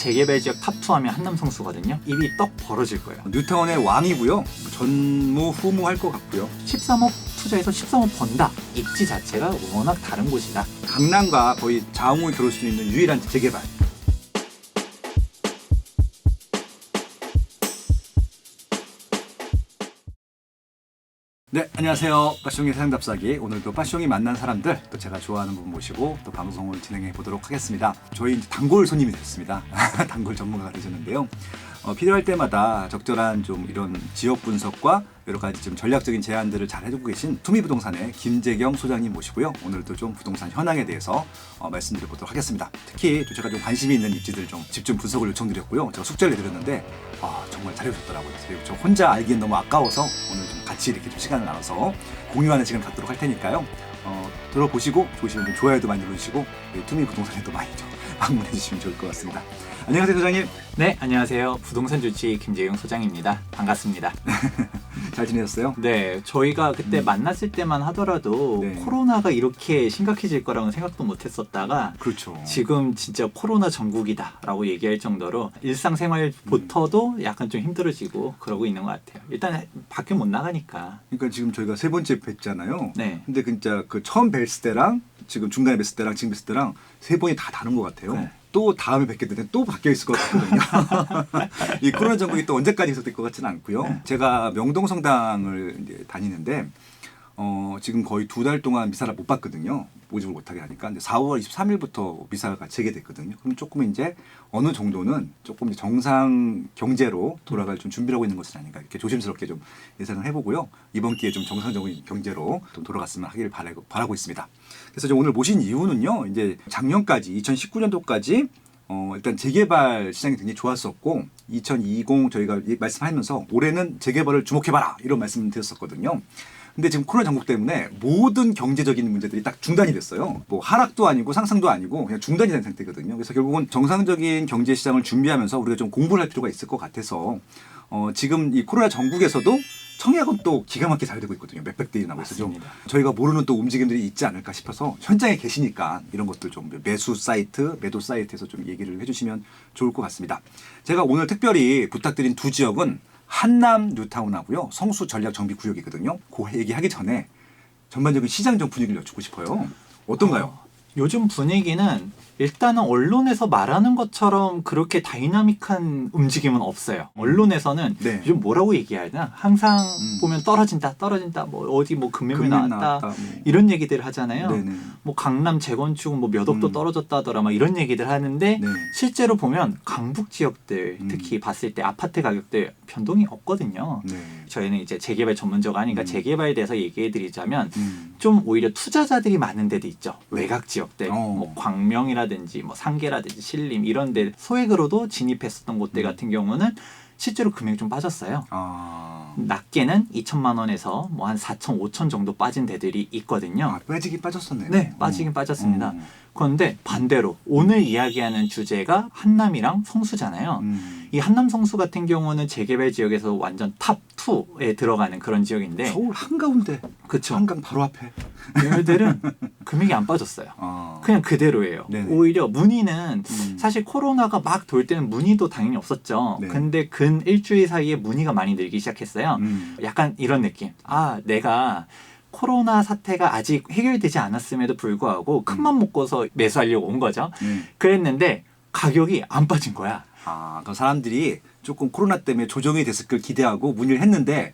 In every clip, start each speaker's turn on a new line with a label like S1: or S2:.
S1: 재개발 지역 탑2 하면 한남 성수거든요. 입이 떡 벌어질 거예요.
S2: 뉴타운의 왕이고요. 전무후무할 것 같고요.
S1: 13억 투자해서 13억 번다. 입지 자체가 워낙 다른 곳이다.
S2: 강남과 거의 좌우을 겨룰 수 있는 유일한 재개발. 네, 안녕하세요. 빠숑의 세상답사기. 오늘도 빠숑이 만난 사람들, 또 제가 좋아하는 분 모시고 또 방송을 진행해 보도록 하겠습니다. 저희 이제 단골 손님이 됐습니다. 단골 전문가가 되셨는데요. 필요할 때마다 적절한 좀 이런 지역 분석과 여러 가지 좀 전략적인 제안들을 잘 해주고 계신 투미부동산의 김재경 소장님 모시고요. 오늘도 좀 부동산 현황에 대해서 말씀드려 보도록 하겠습니다. 특히 또 제가 좀 관심이 있는 입지들 좀 집중 분석을 요청드렸고요. 제가 숙제를 내드렸는데 정말 잘해주셨더라고요. 그래서 저 혼자 알기엔 너무 아까워서 오늘 좀 같이 이렇게 좀 시간을 나눠서 공유하는 시간 갖도록 할 테니까요. 들어보시고 좋으시면 좀 좋아요도 많이 눌러주시고 투미부동산에도 많이 좀 방문해 주시면 좋을 것 같습니다. 안녕하세요, 소장님.
S1: 네, 안녕하세요. 부동산 주치 김재경 소장입니다. 반갑습니다.
S2: 잘 지내셨어요?
S1: 네, 저희가 그때 만났을 때만 하더라도
S2: 네.
S1: 코로나가 이렇게 심각해질 거라고는 생각도 못했었다가
S2: 그렇죠.
S1: 지금 진짜 코로나 전국이다라고 얘기할 정도로 일상생활부터도 약간 좀 힘들어지고 그러고 있는 것 같아요. 일단 밖에 못 나가니까.
S2: 그러니까 지금 저희가 세 번째 뵀잖아요.
S1: 네.
S2: 근데 진짜 그 처음 뵀을 때랑 지금 중간에 뵀을 때랑 지금 뵀을 때랑 세 번이 다 다른 것 같아요.
S1: 네.
S2: 또 다음에 뵙게 되면 또 바뀌어 있을 것 같거든요. 이 코로나 전국이 또 언제까지 있을 것 같지는 않고요.
S1: 네.
S2: 제가 명동성당을 이제 다니는데 지금 거의 2달 동안 미사를 못 봤거든요. 모집을 못하게 하니까. 근데 4월 23일부터 미사가 재개됐거든요. 그럼 조금 이제 어느 정도는 조금 이제 정상 경제로 돌아갈 좀 준비를 하고 있는 것은 아닌가 이렇게 조심스럽게 좀 예상을 해보고요. 이번 기회에 좀 정상적인 경제로 좀 돌아갔으면 하길 바라고 있습니다. 그래서 오늘 모신 이유는요. 이제 작년까지 2019년도까지 일단 재개발 시장이 굉장히 좋았었고 2020 저희가 말씀하면서 올해는 재개발을 주목해봐라 이런 말씀을 드렸었거든요. 근데 지금 코로나 전국 때문에 모든 경제적인 문제들이 딱 중단이 됐어요. 뭐 하락도 아니고 상승도 아니고 그냥 중단이 된 상태거든요. 그래서 결국은 정상적인 경제 시장을 준비하면서 우리가 좀 공부를 할 필요가 있을 것 같아서 지금 이 코로나 전국에서도 청약은 또 기가 막히게 잘 되고 있거든요. 몇백 대 나고 있어서 좀 저희가 모르는 또 움직임들이 있지 않을까 싶어서 현장에 계시니까 이런 것들 좀 매수 사이트, 매도 사이트에서 좀 얘기를 해주시면 좋을 것 같습니다. 제가 오늘 특별히 부탁드린 두 지역은 한남 뉴타운하고요. 성수 전략 정비 구역이거든요. 그 얘기하기 전에 전반적인 시장 좀 분위기를 여쭙고 싶어요. 어떤가요?
S1: 요즘 분위기는 일단은 언론에서 말하는 것처럼 그렇게 다이나믹한 움직임은 없어요. 언론에서는
S2: 네.
S1: 요즘 뭐라고 얘기해야 되나? 항상 보면 떨어진다, 뭐 어디 뭐 금매물 나왔다, 이런 얘기들을 하잖아요.
S2: 네네.
S1: 뭐 강남 재건축은 뭐 몇 억도 떨어졌다더라, 막 이런 얘기들 하는데
S2: 네.
S1: 실제로 보면 강북 지역들 특히 봤을 때 아파트 가격들 변동이 없거든요.
S2: 네.
S1: 저희는 이제 재개발 전문가가 아니니까 재개발에 대해서 얘기해드리자면 좀 오히려 투자자들이 많은 데도 있죠. 외곽 지역들, 뭐 광명이라든지 뭐 상계라든지 신림 이런 데 소액으로도 진입했었던 곳들 같은 경우는 실제로 금액이 좀 빠졌어요. 낮게는 2천만 원에서 뭐 한 4천, 5천 정도 빠진 데들이 있거든요.
S2: 빠지긴 빠졌었네요.
S1: 네, 빠지긴 빠졌습니다. 그런데 반대로 오늘 이야기하는 주제가 한남이랑 성수잖아요. 이 한남 성수 같은 경우는 재개발 지역에서 완전 탑2에 들어가는 그런 지역인데
S2: 서울 한가운데.
S1: 그쵸.
S2: 한강 바로 앞에.
S1: 얘네들은 금액이 안 빠졌어요. 그냥 그대로예요.
S2: 네네.
S1: 오히려 문의는 사실 코로나가 막 돌 때는 문의도 당연히 없었죠.
S2: 네.
S1: 근데 근 일주일 사이에 문의가 많이 늘기 시작했어요. 약간 이런 느낌. 내가 코로나 사태가 아직 해결되지 않았음에도 불구하고 큰맘 먹고서 매수하려고 온 거죠. 그랬는데 가격이 안 빠진 거야.
S2: 그 사람들이 조금 코로나 때문에 조정이 됐을 걸 기대하고 문의를 했는데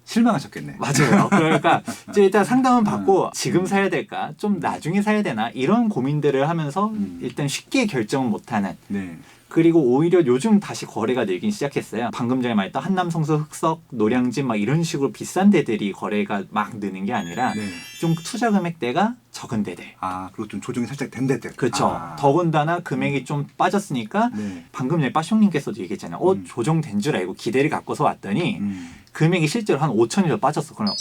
S2: 실망하셨겠네.
S1: 맞아요. 그러니까 이제 일단 상담은 받고 지금 사야 될까? 좀 나중에 사야 되나? 이런 고민들을 하면서 일단 쉽게 결정을 못하는.
S2: 네.
S1: 그리고 오히려 요즘 다시 거래가 늘긴 시작했어요. 방금 전에 말했던 한남, 성수, 흑석, 노량진 막 이런 식으로 비싼 데들이 거래가 막 느는 게 아니라
S2: 네.
S1: 좀 투자 금액대가 적은 데들.
S2: 그리고 좀 조정이 살짝 된 데들.
S1: 그렇죠. 더군다나 금액이 좀 빠졌으니까
S2: 네.
S1: 방금 전에 빠숑님께서도 얘기했잖아요. 조정된 줄 알고 기대를 갖고서 왔더니 금액이 실제로 한 5천이 더 빠졌어. 그러면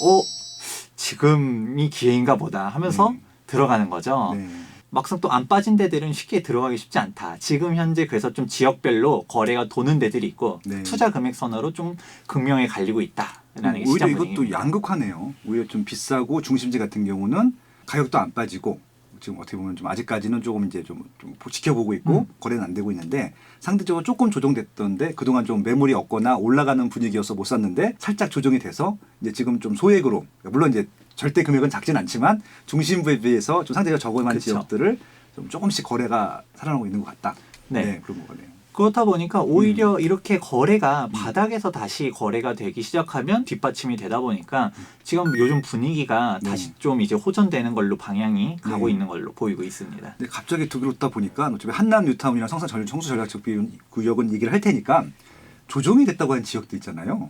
S1: 지금이 기회인가 보다 하면서 들어가는 거죠.
S2: 네.
S1: 막상 또 안 빠진 데들은 쉽게 들어가기 쉽지 않다. 지금 현재 그래서 좀 지역별로 거래가 도는 데들이 있고
S2: 네.
S1: 투자 금액 선으로 좀 극명히 갈리고 있다라는 게
S2: 오히려
S1: 시장
S2: 이것도
S1: 분위기입니다.
S2: 양극화네요. 오히려 좀 비싸고 중심지 같은 경우는 가격도 안 빠지고 지금 어떻게 보면 좀 아직까지는 조금 이제 좀 지켜보고 있고 거래는 안 되고 있는데 상대적으로 조금 조정됐던데 그동안 좀 매물이 없거나 올라가는 분위기여서 못 샀는데 살짝 조정이 돼서 이제 지금 좀 소액으로 물론 이제 절대 금액은 작진 않지만 중심부에 비해서 좀 상대가 저렴한
S1: 그쵸.
S2: 지역들을 좀 조금씩 거래가 살아나고 있는 것 같다.
S1: 네.
S2: 그런 거네요.
S1: 그렇다 보니까 오히려 이렇게 거래가 바닥에서 다시 거래가 되기 시작하면 뒷받침이 되다 보니까 지금 요즘 분위기가 다시 좀 이제 호전되는 걸로 방향이 가고 있는 걸로 보이고 있습니다.
S2: 근데 갑자기 들었다 보니까 어차피 한남 뉴타운이랑 청수 전략적 구역은 얘기를 할 테니까 조정이 됐다고 한 지역도 있잖아요.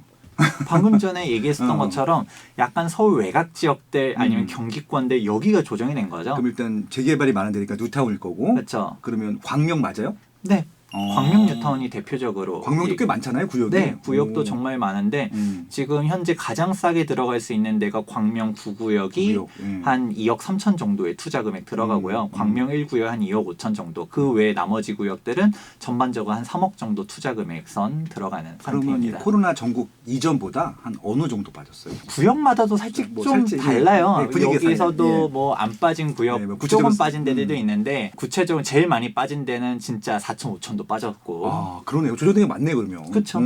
S1: 방금 전에 얘기했었던 것처럼 약간 서울 외곽 지역들 아니면 경기권들 여기가 조정이 된 거죠.
S2: 그럼 일단 재개발이 많은 데니까 뉴타운일 거고.
S1: 그렇죠.
S2: 그러면 광명 맞아요?
S1: 네. 광명 뉴타운이 대표적으로
S2: 광명도 꽤 많잖아요, 구역이.
S1: 네, 구역도 정말 많은데 지금 현재 가장 싸게 들어갈 수 있는 데가 광명 9구역이 한 2억 3천 정도의 투자 금액 들어가고요. 광명 1구역 한 2억 5천 정도. 그 외 나머지 구역들은 전반적으로 한 3억 정도 투자 금액선 들어가는
S2: 그러면
S1: 상태입니다.
S2: 코로나 전국 이전보다 한 어느 정도 빠졌어요?
S1: 구역마다도 살짝
S2: 뭐
S1: 좀
S2: 살짝,
S1: 달라요.
S2: 분위기가
S1: 여기서도
S2: 달라요.
S1: 뭐 안 빠진 구역
S2: 뭐
S1: 조금 빠진 데들도 있는데 구체적으로 제일 많이 빠진 데는 진짜 4천 5천도 빠졌고.
S2: 아, 그러네요. 조정이 맞네 그러면.
S1: 그쵸.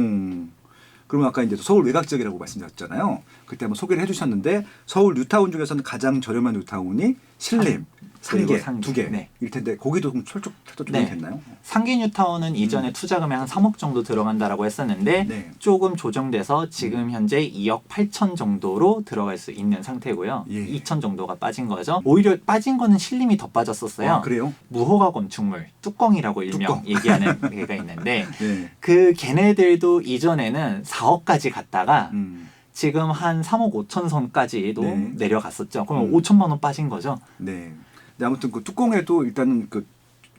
S2: 그러면 아까 이제 서울 외곽 지역이라고 말씀드렸잖아요. 그때 한번 소개를 해주셨는데 서울 뉴타운 중에서는 가장 저렴한 뉴타운이 신림, 상계 두 개.
S1: 네.
S2: 일 텐데 거기도 좀 철쭉 조정이 됐나요?
S1: 상계 뉴타운은 이전에 투자 금액 한 3억 정도 들어간다라고 했었는데
S2: 네.
S1: 조금 조정돼서 지금 현재 2억 8천 정도로 들어갈 수 있는 상태고요.
S2: 예.
S1: 2천 정도가 빠진 거죠. 오히려 빠진 거는 신림이 더 빠졌었어요.
S2: 아, 그래요?
S1: 무허가 건축물 뚜껑이라고 일명 얘기하는 데가 있는데
S2: 네.
S1: 그 걔네들도 이전에는 4억까지 갔다가
S2: 음.
S1: 지금 한 3억 5천 선까지도
S2: 네.
S1: 내려갔었죠. 그럼 5천만 원 빠진 거죠.
S2: 네. 근데 아무튼 그 뚜껑에도 일단은 그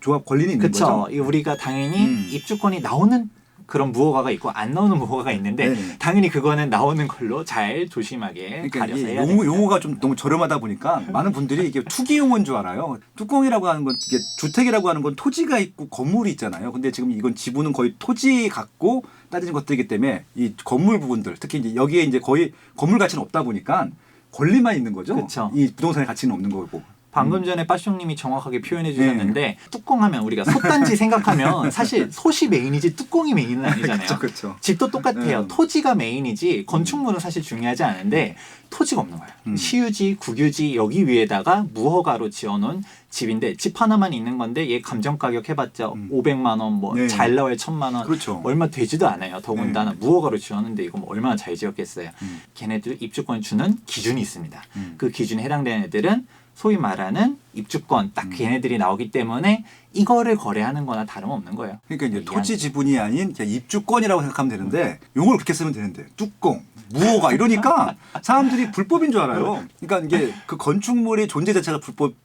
S2: 조합 권리는 있는
S1: 그렇죠.
S2: 거죠.
S1: 우리가 당연히 입주권이 나오는 그런 무허가가 있고 안 나오는 무허가가 있는데
S2: 네네.
S1: 당연히 그거는 나오는 걸로 잘 조심하게
S2: 그러니까
S1: 가려서
S2: 이게
S1: 해야 됩니다.
S2: 용어가 좀 너무 저렴하다 보니까 많은 분들이 이게 투기 용어인 줄 알아요. 뚜껑이라고 하는 건 이게 주택이라고 하는 건 토지가 있고 건물이 있잖아요. 근데 지금 이건 지분은 거의 토지 갖고 따지는 것들이기 때문에 이 건물 부분들 특히 이제 여기에 이제 거의 건물 가치는 없다 보니까 권리만 있는 거죠.
S1: 그쵸.
S2: 이 부동산의 가치는 없는 거고.
S1: 방금 전에 빠숑님이 정확하게 표현해 주셨는데 뚜껑 하면 우리가 솥단지 생각하면 사실 솥이 메인이지 뚜껑이 메인은 아니잖아요.
S2: 그렇죠.
S1: 집도 똑같아요. 토지가 메인이지 건축물은 사실 중요하지 않은데 토지가 없는 거예요. 시유지, 국유지 여기 위에다가 무허가로 지어놓은 집인데 집 하나만 있는 건데 얘 감정 가격 해봤자 500만 원, 뭐
S2: 네.
S1: 잘 나와야 1000만 원,
S2: 그렇죠.
S1: 얼마 되지도 않아요. 더군다나 무허가로 지었는데 이거 뭐 얼마나 잘 지었겠어요. 걔네들 입주권 주는 기준이 있습니다. 그 기준에 해당되는 애들은 소위 말하는 입주권 딱 걔네들이 나오기 때문에 이거를 거래하는 거나 다름없는 거예요.
S2: 그러니까 이제 토지 지분이 아닌 그냥 입주권이라고 생각하면 되는데 용어를 그렇게 쓰면 되는데 뚜껑, 무허가 이러니까 사람들이 불법인 줄 알아요. 그러니까 이게 그 건축물의 존재 자체가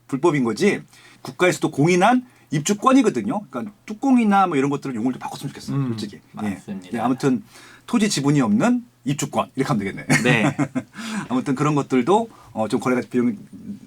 S2: 불법인 거지 국가에서도 공인한 입주권이거든요. 그러니까 뚜껑이나 뭐 이런 것들을 용어를 좀 바꿨으면 좋겠어요. 솔직히.
S1: 맞습니다.
S2: 예. 아무튼 토지 지분이 없는 입주권 이렇게 하면 되겠네.
S1: 네.
S2: 아무튼 그런 것들도 좀 거래가 비용이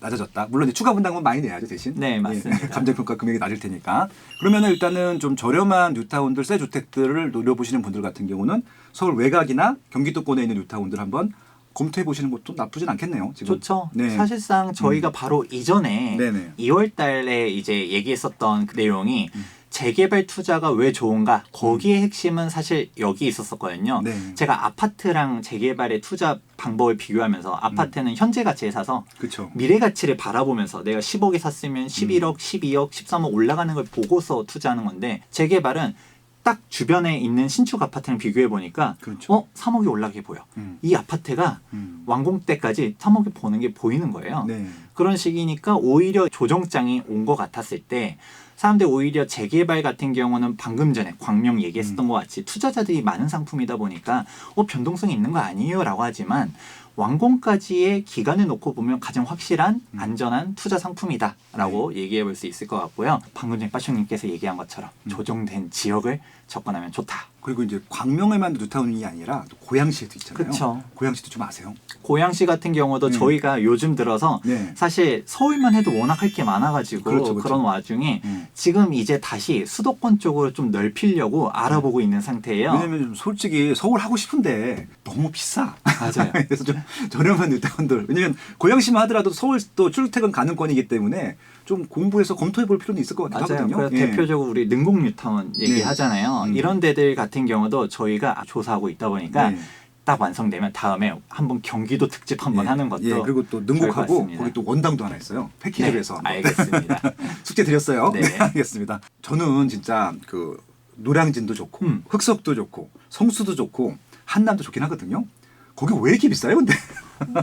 S2: 낮아졌다. 물론 이제 추가 분담금은 많이 내야죠 대신.
S1: 네, 맞습니다.
S2: 예. 감정평가 금액이 낮을 테니까. 그러면은 일단은 좀 저렴한 뉴타운들, 새 주택들을 노려보시는 분들 같은 경우는 서울 외곽이나 경기도권에 있는 뉴타운들 한번 검토해 보시는 것도 나쁘진 않겠네요. 지금.
S1: 좋죠.
S2: 네.
S1: 사실상 저희가 바로 이전에
S2: 네네.
S1: 2월 달에 이제 얘기했었던 그 내용이 재개발 투자가 왜 좋은가? 거기에 핵심은 사실 여기 있었었거든요.
S2: 네.
S1: 제가 아파트랑 재개발의 투자 방법을 비교하면서 아파트는 현재 가치에 사서
S2: 그렇죠.
S1: 미래 가치를 바라보면서 내가 10억에 샀으면 11억, 12억, 13억 올라가는 걸 보고서 투자하는 건데 재개발은 딱 주변에 있는 신축 아파트랑 비교해 보니까
S2: 그렇죠.
S1: 3억이 올라게 보여. 이 아파트가 완공 때까지 3억이 보는 게 보이는 거예요.
S2: 네.
S1: 그런 식이니까 오히려 조정장이 온 것 같았을 때 사람들이 오히려 재개발 같은 경우는 방금 전에 광명 얘기했었던 것 같이 투자자들이 많은 상품이다 보니까 변동성이 있는 거 아니에요 라고 하지만 완공까지의 기간을 놓고 보면 가장 확실한 안전한 투자 상품이다라고 얘기해 볼 수 있을 것 같고요. 방금 전에 빠숑님께서 얘기한 것처럼 조정된 지역을 접근하면 좋다.
S2: 그리고 이제 광명에만 뉴타운이 아니라 또 고양시에도 있잖아요.
S1: 그쵸.
S2: 고양시도 좀 아세요?
S1: 고양시 같은 경우도 저희가 요즘 들어서
S2: 네.
S1: 사실 서울만 해도 워낙 할 게 많아가지고
S2: 그렇죠, 그렇죠.
S1: 그런 와중에 지금 이제 다시 수도권 쪽으로 좀 넓히려고 알아보고 있는 상태예요.
S2: 왜냐면 좀 솔직히 서울 하고 싶은데 너무 비싸.
S1: 맞아요.
S2: 그래서 좀 저렴한 뉴타운들. 왜냐면 고양시만 하더라도 서울 또 출퇴근 가능권이기 때문에 좀 공부해서 검토해 볼 필요는 있을 것 같기도
S1: 맞아요.
S2: 하거든요.
S1: 그래서 대표적으로 우리 능곡 뉴타운 얘기하잖아요.
S2: 네.
S1: 이런 데들 같은 경우도 저희가 조사하고 있다 보니까
S2: 네.
S1: 딱 완성되면 다음에 한번 경기도 특집 한번 하는 것도
S2: 예, 그리고 또 능곡하고
S1: 좋을 것 같습니다.
S2: 거기 또 원당도 하나 있어요. 패키지로
S1: 네,
S2: 해서.
S1: 알겠습니다.
S2: 숙제 드렸어요.
S1: 네.
S2: 네, 알겠습니다. 저는 진짜 그 노량진도 좋고 흑석도 좋고 성수도 좋고 한남도 좋긴 하거든요. 거기 왜 이렇게 비싸요, 근데?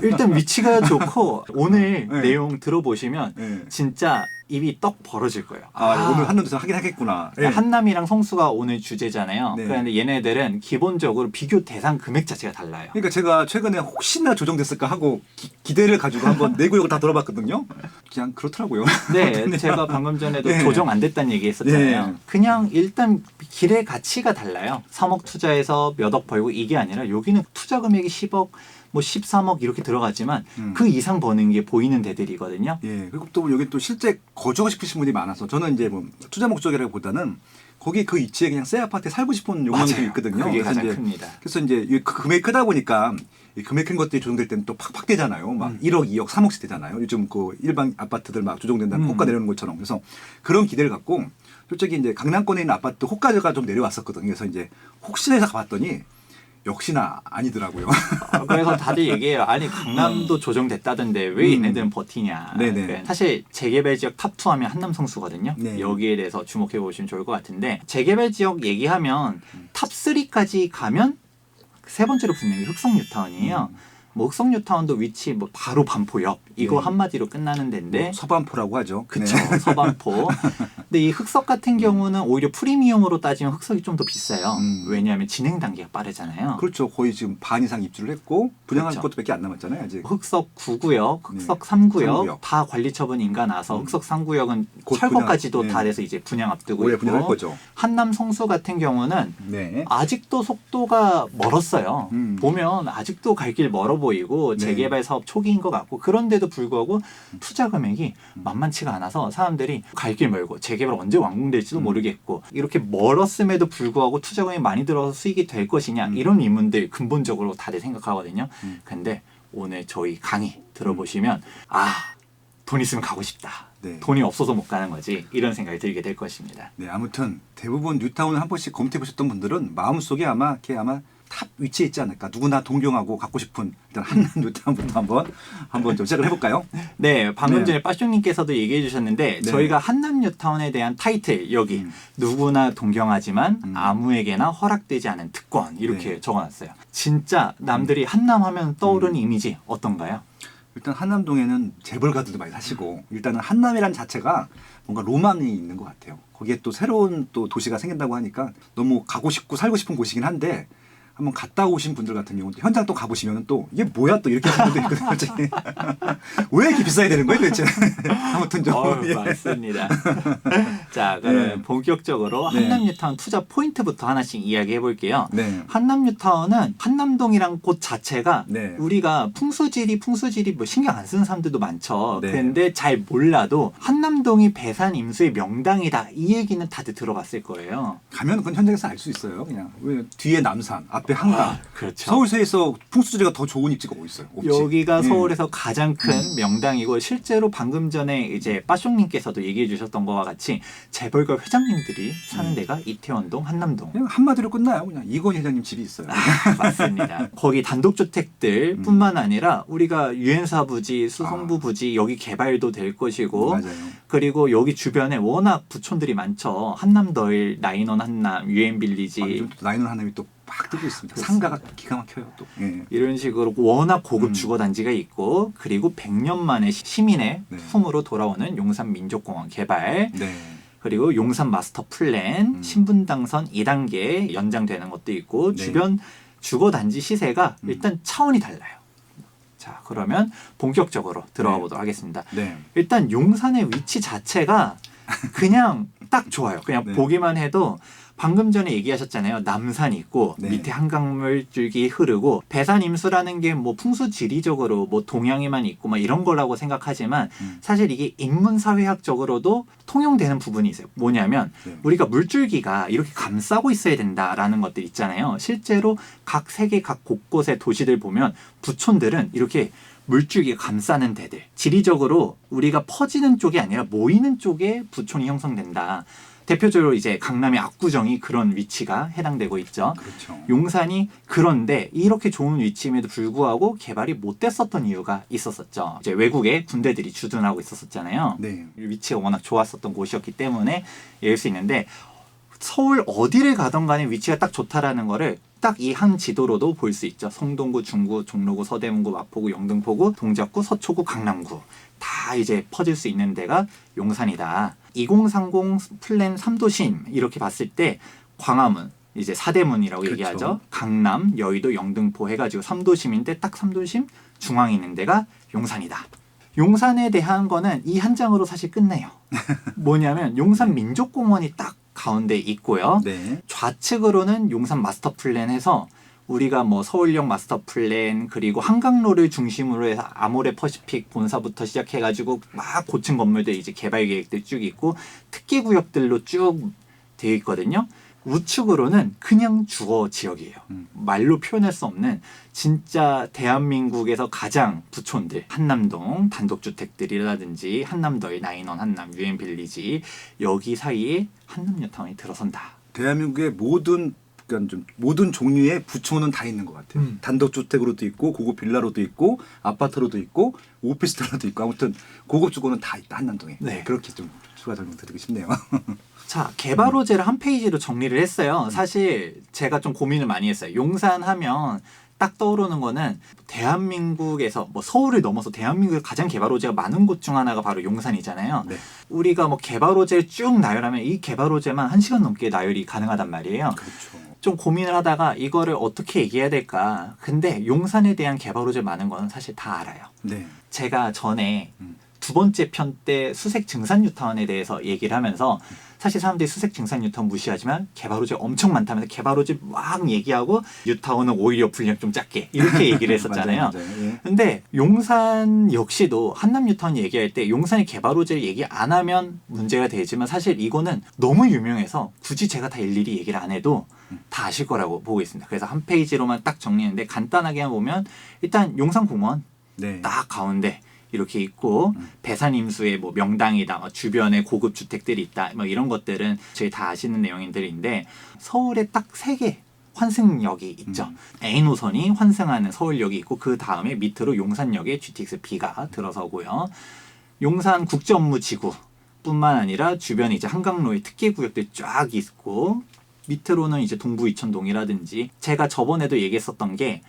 S1: 일단 위치가 좋고 오늘
S2: 네.
S1: 내용 들어보시면
S2: 네.
S1: 진짜 입이 떡 벌어질 거예요.
S2: 오늘 한남도 하긴 하겠구나. 네.
S1: 한남이랑 성수가 오늘 주제잖아요.
S2: 네.
S1: 그런데 얘네들은 기본적으로 비교 대상 금액 자체가 달라요.
S2: 그러니까 제가 최근에 혹시나 조정됐을까 하고 기대를 가지고 한번 내구역을 다 들어봤거든요. 그냥 그렇더라고요.
S1: 네, 제가 방금 전에도
S2: 네.
S1: 조정 안 됐다는 얘기 했었잖아요.
S2: 네.
S1: 그냥 일단 길의 가치가 달라요. 3억 투자해서 몇 억 벌고 이게 아니라 여기는 투자 금액이 10억, 뭐 13억 이렇게 들어가지만 그 이상 버는 게 보이는 데들이거든요.
S2: 예, 그리고 또 여기 또 실제 거주하고 싶으신 분이 많아서 저는 이제 뭐 투자 목적이라기보다는 거기 그 위치에 그냥 새 아파트에 살고 싶은 욕망이 좀 있거든요.
S1: 그게 가장
S2: 이제
S1: 큽니다.
S2: 그래서 이제 이 금액이 크다 보니까 이 금액 큰 것들이 조정될 때는 또 팍팍 되잖아요. 막 1억, 2억, 3억씩 되잖아요. 요즘 그 일반 아파트들 막 조정된다는 호가 내려오는 것처럼. 그래서 그런 기대를 갖고 솔직히 이제 강남권에 있는 아파트 호가가 좀 내려왔었거든요. 그래서 이제 혹시나 해서 가봤더니 역시나 아니더라고요.
S1: 그래서 다들 얘기해요. 아니 강남도 조정됐다던데 왜 얘네들은 버티냐.
S2: 네네.
S1: 그러니까 사실 재개발 지역 탑2 하면 한남 성수거든요.
S2: 네.
S1: 여기에 대해서 주목해 보시면 좋을 것 같은데 재개발 지역 얘기하면 탑3까지 가면 세 번째로 붙는 게 흑성 뉴타운이에요. 뭐 흑성 뉴타운도 위치 뭐 바로 반포역 이거
S2: 네.
S1: 한마디로 끝나는 데인데
S2: 뭐 서반포라고 하죠.
S1: 그쵸
S2: 네.
S1: 서반포. 근데 이 흑석 같은 경우는 오히려 프리미엄으로 따지면 흑석이 좀 더 비싸요. 왜냐하면 진행 단계가 빠르잖아요.
S2: 그렇죠. 거의 지금 반 이상 입주를 했고 분양할
S1: 그렇죠.
S2: 것도밖에 안 남았잖아요. 아직.
S1: 흑석 9구역, 흑석
S2: 네.
S1: 3구역
S2: 3구역.
S1: 다 관리 처분인가 나서 흑석 3구역은
S2: 곧
S1: 철거까지도
S2: 분양, 네.
S1: 다 돼서 이제 분양 앞두고
S2: 올해
S1: 있고
S2: 분양할 거죠.
S1: 한남 성수 같은 경우는
S2: 네.
S1: 아직도 속도가 멀었어요.
S2: 음.
S1: 보면 아직도 갈 길 멀어 보이고
S2: 네.
S1: 재개발 사업 초기인 것 같고 그런데도 불구하고 투자 금액이 만만치가 않아서 사람들이 갈 길 멀고 재개발 언제 완공될지도 모르겠고 이렇게 멀었음에도 불구하고 투자 금액이 많이 들어서 수익이 될 것이냐 이런 의문들 근본적으로 다들 생각하거든요. 근데 오늘 저희 강의 들어보시면 돈 있으면 가고 싶다.
S2: 네.
S1: 돈이 없어서 못 가는 거지 이런 생각이 들게 될 것입니다.
S2: 네, 아무튼 대부분 뉴타운을 한 번씩 검토해 보셨던 분들은 마음속에 아마 탑 위치에 있지 않을까. 누구나 동경하고 갖고 싶은 일단 한남 뉴타운부터 한번 좀 시작을 해볼까요?
S1: 네, 방금
S2: 네.
S1: 전에 빠숑님께서도 얘기해 주셨는데
S2: 네.
S1: 저희가 한남 뉴타운에 대한 타이틀 여기 누구나 동경하지만 아무에게나 허락되지 않은 특권 이렇게
S2: 네.
S1: 적어놨어요. 진짜 남들이 한남 하면 떠오르는 이미지 어떤가요?
S2: 일단 한남동에는 재벌가들도 많이 사시고 일단은 한남이라는 자체가 뭔가 로망이 있는 것 같아요. 거기에 또 새로운 또 도시가 생긴다고 하니까 너무 가고 싶고 살고 싶은 곳이긴 한데 한번 갔다 오신 분들 같은 경우는 현장 또 가보시면 또 이게 뭐야 또 이렇게 하시는 분도 있거든요. 솔직히. 왜 이렇게 비싸야 되는 거예요 도대체. 아무튼 좀. 예.
S1: 맞습니다. 자, 그러면
S2: 네.
S1: 본격적으로
S2: 네.
S1: 한남 뉴타운 투자 포인트부터 하나씩 이야기해 볼게요.
S2: 네.
S1: 한남 뉴타운은 한남동이란 곳 자체가
S2: 네.
S1: 우리가 풍수지리 뭐 신경 안 쓰는 사람들도 많죠.
S2: 네.
S1: 그런데 잘 몰라도 한남동이 배산 임수의 명당이다. 이 얘기는 다들 들어봤을 거예요.
S2: 가면 그건 현장에서 알 수 있어요. 그냥 왜 뒤에 남산, 앞에 한강.
S1: 그렇죠.
S2: 서울시에서 풍수지리가 더 좋은 입지가 어디 있어요? 없지.
S1: 여기가
S2: 예.
S1: 서울에서 가장 큰 명당이고 실제로 방금 전에 이제 빠숑님께서도 얘기해 주셨던 것과 같이 재벌가 회장님들이 사는 데가 이태원동, 한남동.
S2: 그냥 한마디로 끝나요. 그냥 이건희 회장님 집이 있어요.
S1: 맞습니다. 거기 단독주택들 뿐만 아니라 우리가 유엔사 부지, 수성부 부지 여기 개발도 될 것이고
S2: 맞아요.
S1: 그리고 여기 주변에 워낙 부촌들이 많죠. 한남더일, 나인원 한남, 유엔빌리지
S2: 요즘 또 나이는 하나님이 또 막 뜨고 있습니다. 상가가 기가 막혀요 또. 예.
S1: 이런 식으로 워낙 고급 주거단지가 있고 그리고 100년 만에 시민의
S2: 네.
S1: 품으로 돌아오는 용산 민족공원 개발
S2: 네.
S1: 그리고 용산 마스터 플랜 신분당선 2단계 연장되는 것도 있고
S2: 네.
S1: 주변 주거단지 시세가 일단 차원이 달라요. 자 그러면 본격적으로 들어가
S2: 네.
S1: 보도록 하겠습니다.
S2: 네.
S1: 일단 용산의 위치 자체가 그냥 딱 좋아요. 그냥
S2: 네.
S1: 보기만 해도 방금 전에 얘기하셨잖아요. 남산이 있고
S2: 네.
S1: 밑에 한강물줄기 흐르고 배산 임수라는 게 뭐 풍수 지리적으로 뭐 동양에만 있고 막 이런 거라고 생각하지만 사실 이게 인문사회학적으로도 통용되는 부분이 있어요. 뭐냐면
S2: 네.
S1: 우리가 물줄기가 이렇게 감싸고 있어야 된다라는 것들 있잖아요. 실제로 각 세계 각 곳곳의 도시들 보면 부촌들은 이렇게 물줄기가 감싸는 데들, 지리적으로 우리가 퍼지는 쪽이 아니라 모이는 쪽에 부촌이 형성된다. 대표적으로 이제 강남의 압구정이 그런 위치가 해당되고 있죠.
S2: 그렇죠.
S1: 용산이 그런데 이렇게 좋은 위치임에도 불구하고 개발이 못 됐었던 이유가 있었었죠. 이제 외국의 군대들이 주둔하고 있었었잖아요.
S2: 네.
S1: 위치가 워낙 좋았었던 곳이었기 때문에 열 수 있는데 서울 어디를 가던 간에 위치가 딱 좋다라는 거를 딱 이 한 지도로도 볼 수 있죠. 성동구, 중구, 종로구, 서대문구, 마포구, 영등포구, 동작구, 서초구, 강남구 다 이제 퍼질 수 있는 데가 용산이다. 2030 플랜 3도심 이렇게 봤을 때 광화문 이제 사대문이라고
S2: 그렇죠.
S1: 얘기하죠. 강남, 여의도, 영등포 해가지고 3도심인데 딱 3도심 중앙에 있는 데가 용산이다. 용산에 대한 거는 이 한 장으로 사실 끝내요. 뭐냐면 용산 민족공원이 딱 가운데 있고요.
S2: 네.
S1: 좌측으로는 용산 마스터 플랜해서 우리가 뭐 서울역 마스터 플랜 그리고 한강로를 중심으로 해서 아모레 퍼시픽 본사부터 시작해가지고 막 고층 건물들 이제 개발 계획들 쭉 있고 특기 구역들로 쭉 되어 있거든요. 우측으로는 그냥 주거 지역이에요. 말로 표현할 수 없는 진짜 대한민국에서 가장 부촌들 한남동 단독주택들이라든지 한남더의 나인원 한남 유엔빌리지 여기 사이에 한남뉴타운이 들어선다.
S2: 대한민국의 모든 그러니까 좀 모든 종류의 부촌은 다 있는 것 같아요. 단독주택으로도 있고 고급 빌라로도 있고 아파트로도 있고 오피스텔로도 있고 아무튼 고급 주거는 다 있다 한남동에.
S1: 네.
S2: 그렇게 좀 추가 설명 드리고 싶네요.
S1: 자, 개발 호재를 한 페이지로 정리를 했어요. 사실 제가 좀 고민을 많이 했어요. 용산 하면 딱 떠오르는 거는 대한민국에서 뭐 서울을 넘어서 대한민국에 가장 개발 호재가 많은 곳 중 하나가 바로 용산이잖아요.
S2: 네.
S1: 우리가 뭐 개발 호재를 쭉 나열하면 이 개발 호재만 1시간 넘게 나열이 가능하단 말이에요.
S2: 그렇죠.
S1: 좀 고민을 하다가 이거를 어떻게 얘기해야 될까. 근데 용산에 대한 개발 호재 많은 거는 사실 다 알아요.
S2: 네.
S1: 제가 전에 두 번째 편 때 수색 증산 뉴타운에 대해서 얘기를 하면서 사실 사람들이 수색 증산 뉴타운 무시하지만 개발 호재 엄청 많다면서 개발 호재 막 얘기하고 뉴타운은 오히려 분량 좀 작게 이렇게 얘기를 했었잖아요.
S2: 맞아요. 예.
S1: 근데 용산 역시도 한남 뉴타운 얘기할 때 용산의 개발 호재를 얘기 안 하면 문제가 되지만 사실 이거는 너무 유명해서 굳이 제가 다 일일이 얘기를 안 해도 다 아실 거라고 보고 있습니다. 그래서 한 페이지로만 딱 정리했는데 간단하게 보면 일단 용산공원
S2: 네.
S1: 딱 가운데 이렇게 있고 배산 임수의 뭐 명당이다, 뭐 주변에 고급 주택들이 있다, 뭐 이런 것들은 저희 다 아시는 내용들인데 서울에 딱 3개 환승역이 있죠. A 노선이 환승하는 서울역이 있고 그 다음에 밑으로 용산역에 GTX B가 들어서고요. 용산 국제업무지구 뿐만 아니라 주변에 이제 한강로의 특기 구역들 쫙 있고 밑으로는 이제 동부 이천동이라든지 제가 저번에도 얘기했었던 게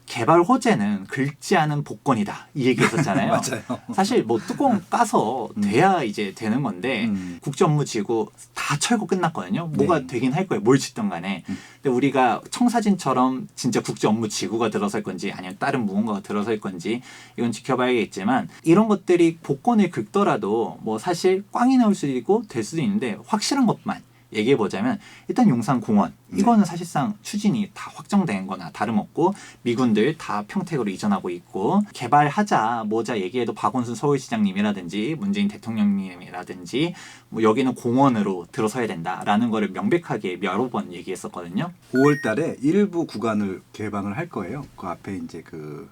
S1: 개발 호재는 긁지 않은 복권이다 이 얘기했었잖아요.
S2: 맞아요.
S1: 사실 뭐 뚜껑 까서 돼야 이제 되는 건데 국제업무지구 다 철거 끝났거든요. 뭐가
S2: 네.
S1: 되긴 할 거예요. 뭘 짓던 간에. 근데 우리가 청사진처럼 진짜 국제업무지구가 들어설 건지 아니면 다른 무언가가 들어설 건지 이건 지켜봐야겠지만 이런 것들이 복권을 긁더라도 뭐 사실 꽝이 나올 수도 있고 될 수도 있는데 확실한 것만 얘기해보자면 일단 용산공원 이거는 사실상 추진이 다 확정된 거나 다름없고 미군들 다 평택으로 이전하고 있고 개발하자 뭐자 얘기해도 박원순 서울시장님이라든지 문재인 대통령님이라든지 뭐 여기는 공원으로 들어서야 된다라는 거를 명백하게 여러 번 얘기했었거든요.
S2: 5월 달에 일부 구간을 개방을 할 거예요. 그 앞에 이제 그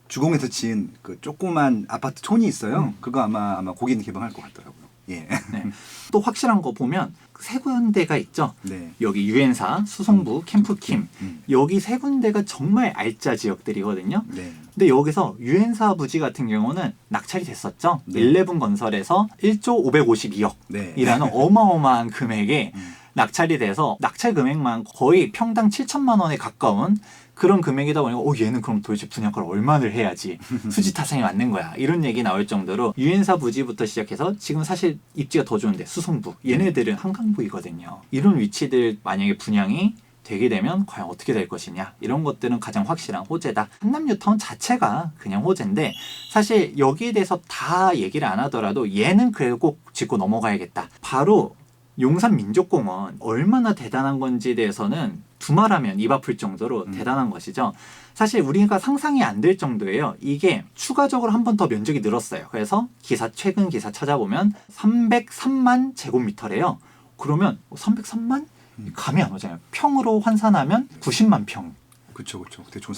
S2: 주공에서 지은 그 조그만 아파트 촌이 있어요. 그거 아마 거기는 개방할 것 같더라고요. 예.
S1: 네. 또 확실한 거 보면 세 군데가 있죠.
S2: 네.
S1: 여기 유엔사, 수성구, 캠프킴 여기 세 군데가 정말 알짜 지역들이거든요.
S2: 네.
S1: 근데 여기서 유엔사 부지 같은 경우는 낙찰이 됐었죠.
S2: 네.
S1: 11 건설에서 1조 552억이라는
S2: 네.
S1: 어마어마한 금액에 낙찰이 돼서 낙찰 금액만 거의 평당 7천만 원에 가까운 그런 금액이다 보니까 얘는 그럼 도대체 분양가를 얼마를 해야지 수지 타산이 맞는 거야 이런 얘기 나올 정도로 유엔사 부지부터 시작해서 지금 사실 입지가 더 좋은데 수성부 얘네들은 한강부이거든요. 이런 위치들 만약에 분양이 되게 되면 과연 어떻게 될 것이냐 이런 것들은 가장 확실한 호재다. 한남뉴타운 자체가 그냥 호재인데 사실 여기에 대해서 다 얘기를 안 하더라도 얘는 그래도 꼭 짚고 넘어가야겠다. 바로 용산 민족공원 얼마나 대단한 건지에 대해서는 두말하면 입 아플 정도로 대단한 것이죠. 사실 우리가 상상이 안 될 정도예요. 이게 추가적으로 한 번 더 면적이 늘었어요. 그래서 최근 기사 찾아보면 303만 제곱미터래요. 그러면 303만? 감이 안 오잖아요. 평으로 환산하면 90만 평.
S2: 그렇죠. 대충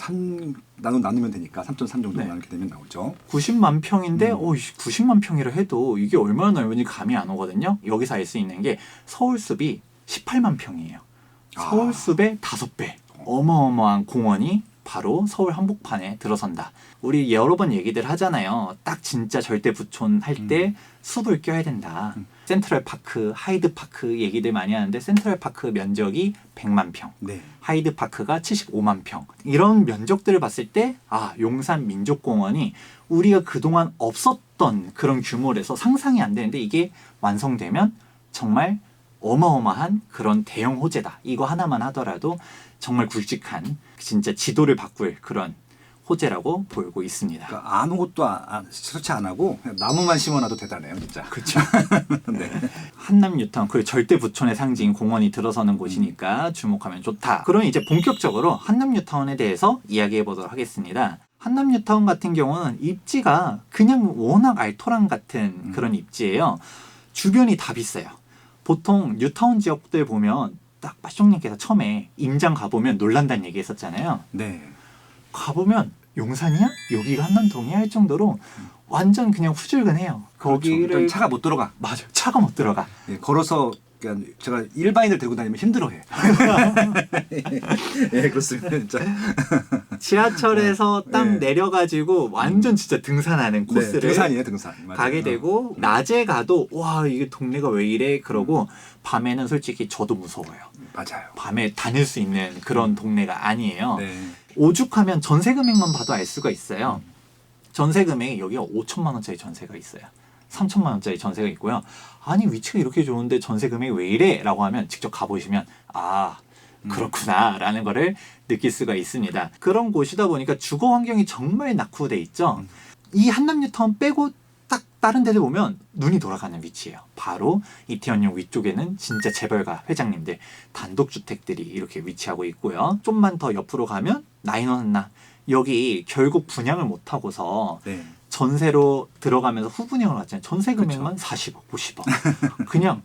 S2: 나누면 되니까 3.3 정도
S1: 네.
S2: 나누게 되면 나오죠.
S1: 90만 평인데 90만 평이라 해도 이게 얼마나 넓은지 감이 안 오거든요. 여기서 알 수 있는 게 서울숲이 18만 평이에요. 서울숲의 5배. 어마어마한 공원이 바로 서울 한복판에 들어선다. 우리 여러 번 얘기들 하잖아요. 딱 진짜 절대 부촌 할 때 숲을 껴야 된다. 센트럴파크, 하이드파크 얘기들 많이 하는데 센트럴파크 면적이 100만 평,
S2: 네.
S1: 하이드파크가 75만 평. 이런 면적들을 봤을 때 용산 민족공원이 우리가 그동안 없었던 그런 규모라서 상상이 안 되는데 이게 완성되면 정말 어마어마한 그런 대형 호재다. 이거 하나만 하더라도 정말 굵직한 진짜 지도를 바꿀 그런 호재라고 보고 있습니다.
S2: 그러니까 아무것도 설치 안 하고 그냥 나무만 심어놔도 대단해요, 진짜.
S1: 그렇죠.
S2: 네.
S1: 한남 뉴타운, 그 절대 부촌의 상징 공원이 들어서는 곳이니까 주목하면 좋다. 그럼 이제 본격적으로 한남 뉴타운에 대해서 이야기해 보도록 하겠습니다. 한남 뉴타운 같은 경우는 입지가 그냥 워낙 알토란 같은 그런 입지예요. 주변이 다 비싸요. 보통 뉴타운 지역들 보면 딱 빠숑님께서 처음에 임장 가보면 놀란다는 얘기 했었잖아요.
S2: 네.
S1: 가보면 용산이야? 여기가 한남동이야? 할 정도로 완전 그냥 후줄근해요. 거기를
S2: 그렇죠. 차가 못 들어가.
S1: 맞아, 차가 못 들어가.
S2: 예, 걸어서 그냥 제가 일반인을 데리고 다니면 힘들어해. 예, 그렇습니다. 진짜.
S1: 지하철에서 딱
S2: 네.
S1: 내려가지고 완전 진짜 등산하는 코스를
S2: 등산이에요, 등산. 맞아요.
S1: 가게 되고 낮에 가도 와 이게 동네가 왜 이래? 그러고 밤에는 솔직히 저도 무서워요.
S2: 맞아요.
S1: 밤에 다닐 수 있는 그런 동네가 아니에요.
S2: 네.
S1: 오죽하면 전세 금액만 봐도 알 수가 있어요. 전세 금액이 여기가 5천만 원짜리 전세가 있어요. 3천만 원짜리 전세가 있고요. 아니 위치가 이렇게 좋은데 전세 금액이 왜 이래? 라고 하면 직접 가보시면 그렇구나 라는 거를 느낄 수가 있습니다. 그런 곳이다 보니까 주거 환경이 정말 낙후돼 있죠. 이 한남 뉴타운 빼고 딱 다른 데를 보면 눈이 돌아가는 위치예요. 바로 이태원역 위쪽에는 진짜 재벌가 회장님들 단독주택들이 이렇게 위치하고 있고요. 좀만 더 옆으로 가면 나인원 한나. 여기 결국 분양을 못하고서
S2: 네.
S1: 전세로 들어가면서 후분양을 왔잖아요. 전세 금액만 40억, 50억. 그냥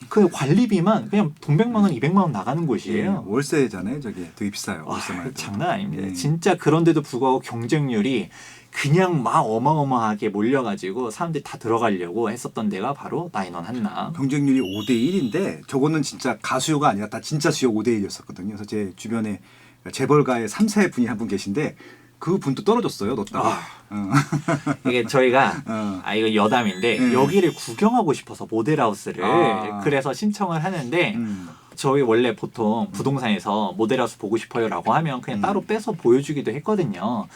S1: 그 관리비만 그냥 돈 100만 원, 200만 원 나가는 곳이에요.
S2: 예, 월세잖아요, 저게. 되게 비싸요. 월세만 해도.
S1: 장난 아닙니다.
S2: 예.
S1: 진짜 그런데도 불구하고 경쟁률이 그냥 막 어마어마하게 몰려가지고 사람들이 다 들어가려고 했었던 데가 바로 나인원 한남.
S2: 경쟁률이 5대 1인데 저거는 진짜 가수요가 아니라 다 진짜 수요 5대 1이었었거든요. 그래서 제 주변에 재벌가의 3세 분이 한 분 계신데 그 분도 떨어졌어요, 넣었다가.
S1: 이게 저희가 이거 여담인데 여기를 구경하고 싶어서 모델하우스를 그래서 신청을 하는데 저희 원래 보통 부동산에서 모델하우스 보고 싶어요라고 하면 그냥 따로 빼서 보여주기도 했거든요.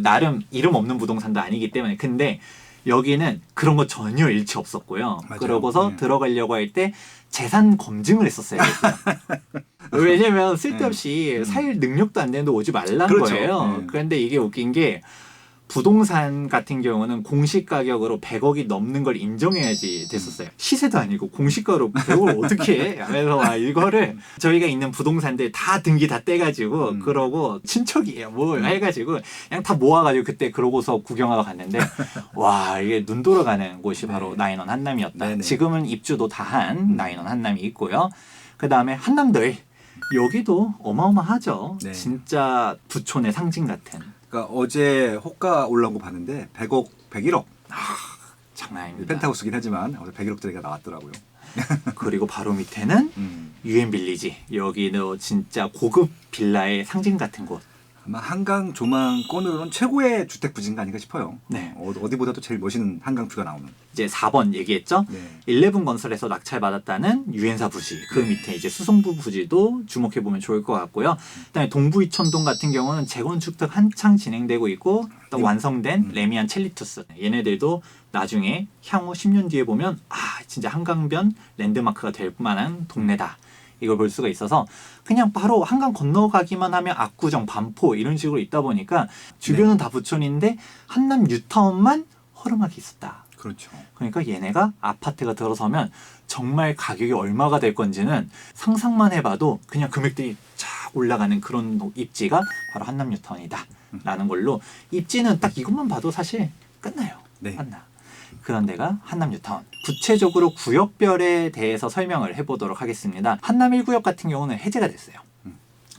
S1: 나름 이름 없는 부동산도 아니기 때문에. 근데 여기는 그런 거 전혀 일치 없었고요.
S2: 맞아요.
S1: 그러고서 들어가려고 할 때 재산 검증을 했었어요. 왜냐면 쓸데없이 살 능력도 안 되는데 오지 말라는
S2: 그렇죠.
S1: 거예요. 그런데 이게 웃긴 게 부동산 같은 경우는 공시 가격으로 100억이 넘는 걸 인정해야지 됐었어요. 시세도 아니고 공시가로 100억을 어떻게 해? 그래서 이거를 저희가 있는 부동산들 다 등기 다 떼가지고 그러고 친척이에요. 뭘 해가지고 그냥 다 모아가지고 그때 그러고서 구경하러 갔는데 와 이게 눈 돌아가는 곳이 바로 나인원 한남이었다.
S2: 네네.
S1: 지금은 입주도 다 한 나인원 한남이 있고요. 그 다음에 한남들 여기도 어마어마하죠.
S2: 네.
S1: 진짜 부촌의 상징 같은.
S2: 그러니까 어제 호가 올라온 거 봤는데 100억, 101억.
S1: 장난 아닙니다.
S2: 펜트하우스긴 하지만 어제 101억짜리가 나왔더라고요.
S1: 그리고 바로 밑에는 유엔 빌리지. 여기는 진짜 고급 빌라의 상징 같은 곳.
S2: 아마 한강 조망권으로는 최고의 주택 부지가 아닌가 싶어요.
S1: 네.
S2: 어디보다도 제일 멋있는 한강뷰가 나오는.
S1: 이제 4번 얘기했죠.
S2: 네.
S1: 11 건설에서 낙찰받았다는 유엔사 부지. 그 밑에 이제 수성부 부지도 주목해 보면 좋을 것 같고요. 그다음에 동부 이촌동 같은 경우는 재건축도 한창 진행되고 있고 또 완성된 레미안 첼리투스. 얘네들도 나중에 향후 10년 뒤에 보면 진짜 한강변 랜드마크가 될 만한 동네다. 이걸 볼 수가 있어서 그냥 바로 한강 건너가기만 하면 압구정, 반포 이런 식으로 있다 보니까 주변은 다 부촌인데 한남 뉴타운만 허름하게 있었다.
S2: 그렇죠.
S1: 그러니까 얘네가 아파트가 들어서면 정말 가격이 얼마가 될 건지는 상상만 해봐도 그냥 금액들이 쫙 올라가는 그런 입지가 바로 한남 뉴타운이다 라는 걸로, 입지는 딱 이것만 봐도 사실 끝나요.
S2: 네.
S1: 끝나. 그런 데가 한남 뉴타운. 구체적으로 구역별에 대해서 설명을 해보도록 하겠습니다. 한남 1구역 같은 경우는 해제가 됐어요.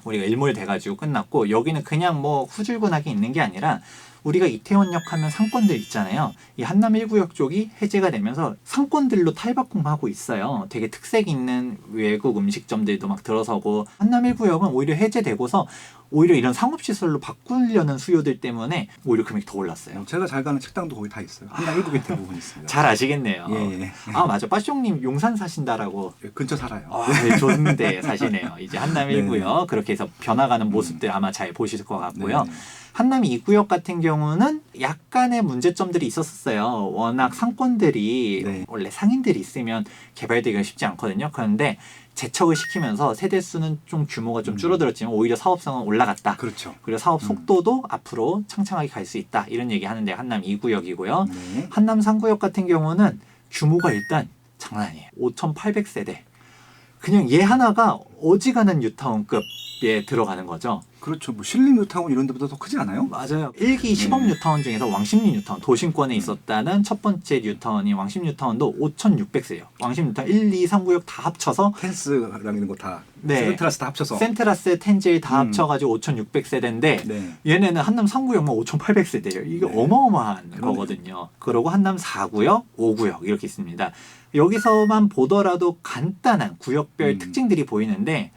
S1: 우리가 일몰 돼가지고 끝났고, 여기는 그냥 뭐 후줄근하게 있는 게 아니라 우리가 이태원역 하면 상권들 있잖아요. 이 한남 1구역 쪽이 해제가 되면서 상권들로 탈바꿈하고 있어요. 되게 특색 있는 외국 음식점들도 막 들어서고, 한남 1구역은 오히려 해제되고서 오히려 이런 상업시설로 바꾸려는 수요들 때문에 오히려 금액이 더 올랐어요.
S2: 제가 잘 가는 식당도 거기 다 있어요. 한남 1구역에 대부분 있습니다.
S1: 잘 아시겠네요.
S2: 예.
S1: 아 맞아, 빠숑님 용산 사신다라고.
S2: 근처 살아요.
S1: 네, 좋은데 사시네요. 이제 한남
S2: 네.
S1: 1구역 그렇게 해서 변화가는 모습들 아마 잘 보실 것 같고요.
S2: 네.
S1: 한남 2구역 같은 경우는 약간의 문제점들이 있었어요. 워낙 상권들이
S2: 네.
S1: 원래 상인들이 있으면 개발되기가 쉽지 않거든요. 그런데 재척을 시키면서 세대수는 좀 규모가 좀 줄어들었지만 오히려 사업성은 올라갔다.
S2: 그렇죠.
S1: 그리고 사업 속도도 앞으로 창창하게 갈 수 있다. 이런 얘기 하는데 한남 2구역이고요.
S2: 네.
S1: 한남 3구역 같은 경우는 규모가 일단 장난 아니에요. 5,800세대. 그냥 얘 하나가 어지간한 뉴타운급에 들어가는 거죠.
S2: 그렇죠. 뭐 신림 뉴타운 이런 데보다 더 크지 않아요?
S1: 맞아요. 1기 시범 뉴타운 중에서 왕십리 뉴타운, 도심권에 있었다는 첫 번째 뉴타운이 왕십 뉴타운도 5,600세예요. 왕십 뉴타운 1, 2, 3구역 다 합쳐서
S2: 텐스랑 이런 거 다.
S1: 네.
S2: 센트라스 다 합쳐서.
S1: 센트라스, 텐제일 다 합쳐가지고 5,600세대인데
S2: 네.
S1: 얘네는 한남 3구역만 5,800세대예요. 이게
S2: 네.
S1: 어마어마한
S2: 그러네요.
S1: 거거든요. 그리고 한남 4구역, 5구역 이렇게 있습니다. 여기서만 보더라도 간단한 구역별 특징들이 보이는데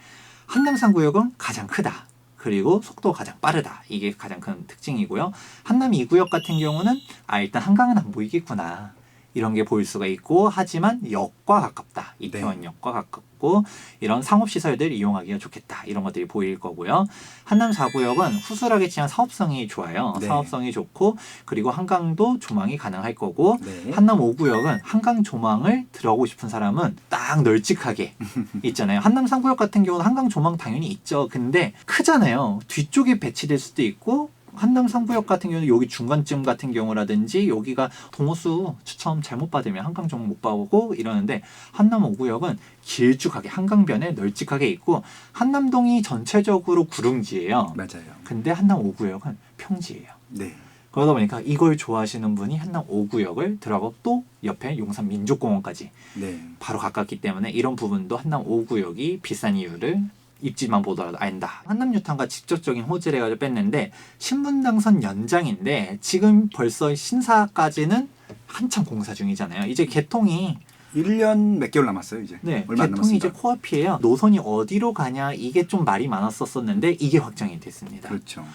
S1: 한남 3구역은 가장 크다. 그리고 속도가 가장 빠르다. 이게 가장 큰 특징이고요. 한남 2구역 같은 경우는 일단 한강은 안 보이겠구나. 이런 게 보일 수가 있고, 하지만 역과 가깝다. 이태원역과 가깝고 이런 상업시설들 이용하기가 좋겠다. 이런 것들이 보일 거고요. 한남 4구역은 후술하겠지만 사업성이 좋아요.
S2: 네.
S1: 사업성이 좋고 그리고 한강도 조망이 가능할 거고,
S2: 네.
S1: 한남 5구역은 한강 조망을 들어가고 싶은 사람은 딱 널찍하게 있잖아요. 한남 3구역 같은 경우는 한강 조망 당연히 있죠. 근데 크잖아요. 뒤쪽에 배치될 수도 있고, 한남 3구역 같은 경우는 여기 중간쯤 같은 경우라든지 여기가 동호수 추첨 잘못 받으면 한강 조망 못 봐보고 이러는데, 한남 5구역은 길쭉하게 한강변에 널찍하게 있고, 한남동이 전체적으로 구릉지예요.
S2: 맞아요.
S1: 근데 한남 5구역은 평지예요.
S2: 네.
S1: 그러다 보니까 이걸 좋아하시는 분이 한남 5구역을 들어가고 또 옆에 용산 민족공원까지
S2: 네.
S1: 바로 가깝기 때문에 이런 부분도 한남 5구역이 비싼 이유를 입지만 보더라도 안다. 한남 뉴타운과 직접적인 호재를 해가지고 뺐는데, 신분당선 연장인데 지금 벌써 신사까지는 한참 공사 중이잖아요. 이제 개통이
S2: 1년 몇 개월 남았어요, 이제.
S1: 네,
S2: 얼마 안
S1: 개통이 이제
S2: 남았습니다.
S1: 코앞이에요. 노선이 어디로 가냐 이게 좀 말이 많았었는데 이게 확정이 됐습니다.
S2: 그렇죠.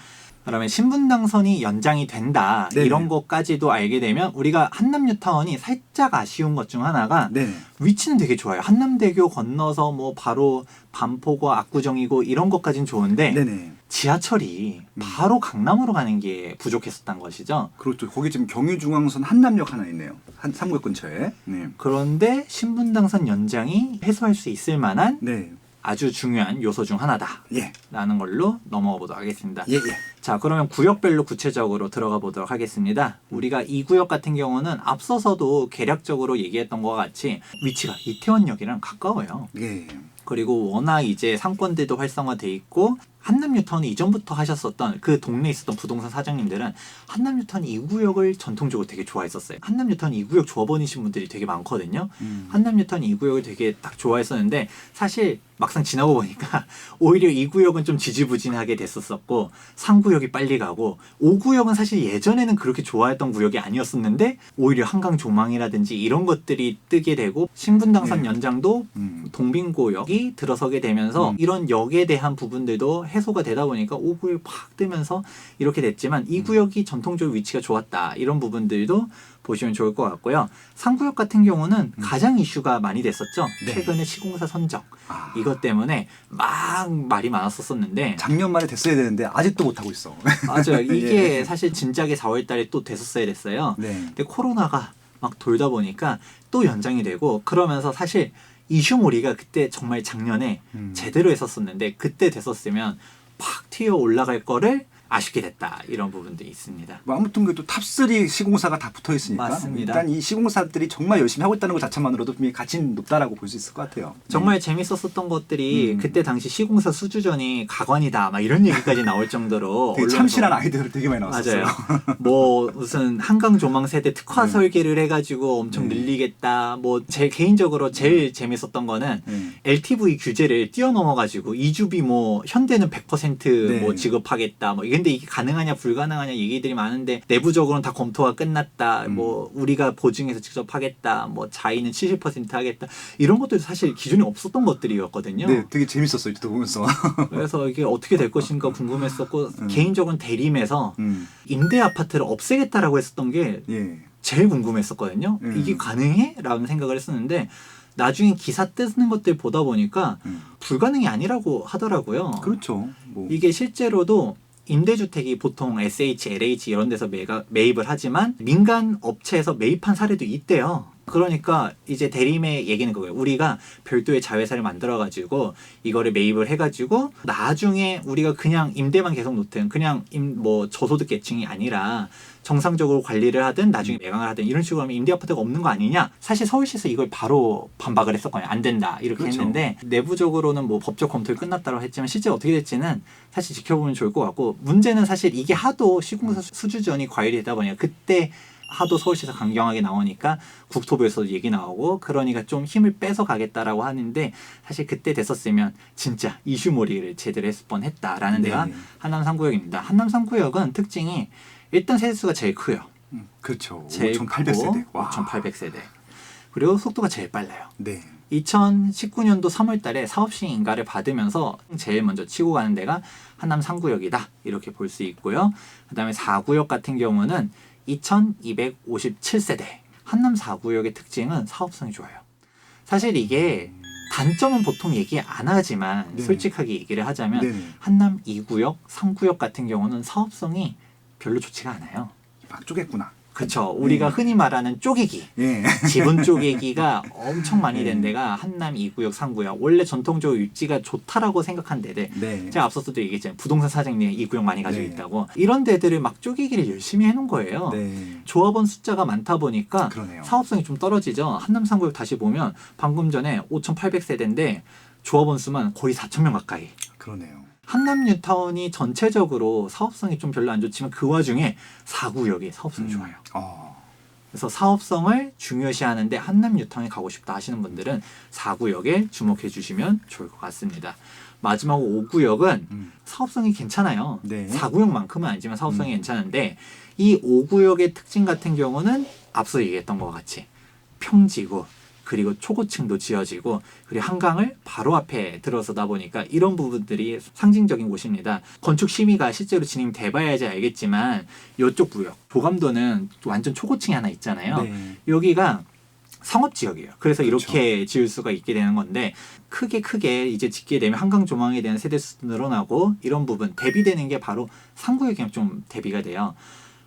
S1: 그러면 신분당선이 연장이 된다.
S2: 네네.
S1: 이런 것까지도 알게 되면 우리가 한남 뉴타운이 살짝 아쉬운 것 중 하나가
S2: 네.
S1: 위치는 되게 좋아요. 한남대교 건너서 뭐 바로 반포고 압구정이고 이런 것까지는 좋은데
S2: 네네.
S1: 지하철이 바로 강남으로 가는 게 부족했었던 것이죠.
S2: 그렇죠. 거기 지금 경유중앙선 한남역 하나 있네요. 한 3구역 근처에. 네.
S1: 그런데 신분당선 연장이 해소할 수 있을 만한
S2: 네.
S1: 아주 중요한 요소 중 하나다.
S2: 예.
S1: 라는 걸로 넘어가 보도록 하겠습니다.
S2: 예, 예.
S1: 자, 그러면 구역별로 구체적으로 들어가 보도록 하겠습니다. 우리가 이 구역 같은 경우는 앞서서도 개략적으로 얘기했던 것과 같이 위치가 이태원역이랑 가까워요.
S2: 예.
S1: 그리고 워낙 이제 상권들도 활성화돼 있고, 한남 뉴타운이 이전부터 하셨었던 그 동네에 있었던 부동산 사장님들은 한남 뉴타운 2구역을 전통적으로 되게 좋아했었어요. 한남 뉴타운 2구역 좋아버리신 분들이 되게 많거든요. 한남 뉴타운 2구역을 되게 딱 좋아했었는데 사실 막상 지나고 보니까 오히려 2구역은 좀 지지부진하게 됐었었고 3구역이 빨리 가고 5구역은 사실 예전에는 그렇게 좋아했던 구역이 아니었었는데 오히려 한강 조망이라든지 이런 것들이 뜨게 되고, 신분당선
S2: 네.
S1: 연장도 동빙고역이 들어서게 되면서 이런 역에 대한 부분들도 해소가 되다 보니까 5구역이 팍 뜨면서 이렇게 됐지만 2구역이 전통적으로 위치가 좋았다. 이런 부분들도 보시면 좋을 것 같고요. 3구역 같은 경우는 가장 이슈가 많이 됐었죠.
S2: 네.
S1: 최근에 시공사 선정.
S2: 아,
S1: 이것 때문에 막 말이 많았었는데
S2: 작년 말에 됐어야 되는데 아직도 못 하고 있어.
S1: 맞아요. 이게
S2: 예.
S1: 사실 진작에 4월 달에 또 됐었어야 됐어요.
S2: 네.
S1: 근데 코로나가 막 돌다 보니까 또 연장이 되고, 그러면서 사실 이슈몰이가 그때 정말 작년에 제대로 했었었는데 그때 됐었으면 팍 튀어 올라갈 거를 아쉽게 됐다 이런 부분도 있습니다.
S2: 뭐 아무튼 그래도 탑3 시공사가 다 붙어 있으니까
S1: 맞습니다.
S2: 일단 이 시공사들이 정말 열심히 하고 있다는 것 자체만으로도 분명히 가치는 높다라고 볼 수 있을 것 같아요.
S1: 정말 재밌었었던 것들이 그때 당시 시공사 수주전이 가관이다 막 이런 얘기까지 나올 정도로
S2: 되게
S1: 언론에서
S2: 참신한 아이디어를 되게 많이 나왔었어요.
S1: 맞아요. 뭐 무슨 한강 조망 세대 특화
S2: 네.
S1: 설계를 해가지고 엄청
S2: 네.
S1: 늘리겠다. 뭐 제 개인적으로 제일 재밌었던 거는 LTV 규제를 뛰어넘어가지고 이주비 뭐 현대는 100% 뭐
S2: 네.
S1: 지급하겠다. 뭐 근데 이게 가능하냐 불가능하냐 얘기들이 많은데 내부적으로는 다 검토가 끝났다. 뭐 우리가 보증해서 직접 하겠다. 뭐 자의는 70% 하겠다. 이런 것들도 사실 기존에 없었던 것들이었거든요.
S2: 네, 되게 재밌었어요. 또 보면서.
S1: 그래서 이게 어떻게 될 것인가 궁금했었고 개인적으로는 대림에서 임대 아파트를 없애겠다라고 했었던 게
S2: 예.
S1: 제일 궁금했었거든요. 이게 가능해? 라는 생각을 했었는데 나중에 기사 뜨는 것들 보다 보니까 불가능이 아니라고 하더라고요.
S2: 그렇죠. 뭐.
S1: 이게 실제로도 임대주택이 보통 SH, LH 이런 데서 매입을 하지만 민간 업체에서 매입한 사례도 있대요. 그러니까 이제 대림의 얘기는 그거예요. 우리가 별도의 자회사를 만들어가지고 이거를 매입을 해가지고 나중에 우리가 그냥 임대만 계속 놓든 그냥 뭐 저소득 계층이 아니라 정상적으로 관리를 하든 나중에 매각을 하든 이런 식으로 하면 임대 아파트가 없는 거 아니냐. 사실 서울시에서 이걸 바로 반박을 했었거든요. 안 된다 이렇게
S2: 그렇죠.
S1: 했는데 내부적으로는 뭐 법적 검토를 끝났다고 했지만 실제 어떻게 될지는 사실 지켜보면 좋을 것 같고 문제는 사실 이게 하도 시공사 수주전이 과열이 되다 보니까 그때 하도 서울시에서 강경하게 나오니까 국토부에서도 얘기 나오고 그러니까 좀 힘을 빼서 가겠다라고 하는데 사실 그때 됐었으면 진짜 이슈몰이를 제대로 했을 뻔했다라는 데가 한남 3구역입니다. 한남 3구역은 특징이 일단 세대수가 제일 커요.
S2: 그렇죠.
S1: 제일
S2: 5,800세대.
S1: 5,800세대. 그리고 속도가 제일 빨라요.
S2: 네.
S1: 2019년도 3월 달에 사업시행 인가를 받으면서 제일 먼저 치고 가는 데가 한남 3구역이다. 이렇게 볼 수 있고요. 그 다음에 4구역 같은 경우는 2257세대. 한남 4구역의 특징은 사업성이 좋아요. 사실 이게 단점은 보통 얘기 안 하지만
S2: 네.
S1: 솔직하게 얘기를 하자면
S2: 네네.
S1: 한남 2구역, 3구역 같은 경우는 사업성이 별로 좋지가 않아요.
S2: 막 쪼갰구나.
S1: 그렇죠. 우리가 흔히 말하는 쪼개기.
S2: 예.
S1: 지분 쪼개기가 엄청 많이 된 데가 한남 2구역, 3구역. 원래 전통적으로 입지가 좋다라고 생각한 데들.
S2: 네.
S1: 제가 앞서서도 얘기했잖아요. 부동산 사장님 2구역 많이 가지고
S2: 네.
S1: 있다고. 이런 데들을 막 쪼개기를 열심히 해놓은 거예요.
S2: 네.
S1: 조합원 숫자가 많다 보니까
S2: 그러네요.
S1: 사업성이 좀 떨어지죠. 한남 3구역 다시 보면 방금 전에 5,800세대인데 조합원 수만 거의 4,000명 가까이.
S2: 그러네요.
S1: 한남 뉴타운이 전체적으로 사업성이 좀 별로 안 좋지만 그 와중에 4구역이 사업성이 좋아요. 그래서 사업성을 중요시하는데 한남 뉴타운에 가고 싶다 하시는 분들은 4구역에 주목해 주시면 좋을 것 같습니다. 마지막으로 5구역은 사업성이 괜찮아요.
S2: 네.
S1: 4구역만큼은 아니지만 사업성이 괜찮은데 이 5구역의 특징 같은 경우는 앞서 얘기했던 것 같이 평지고 그리고 초고층도 지어지고 그리고 한강을 바로 앞에 들어서다 보니까 이런 부분들이 상징적인 곳입니다. 건축 심의가 실제로 진행돼봐야지 알겠지만 이쪽 구역 조감도는 완전 초고층이 하나 있잖아요.
S2: 네.
S1: 여기가 상업지역이에요. 그래서
S2: 그렇죠.
S1: 이렇게 지을 수가 있게 되는 건데 크게 이제 짓게 되면 한강 조망에 대한 세대수도 늘어나고 이런 부분 대비되는 게 바로 3구역이랑 좀 대비가 돼요.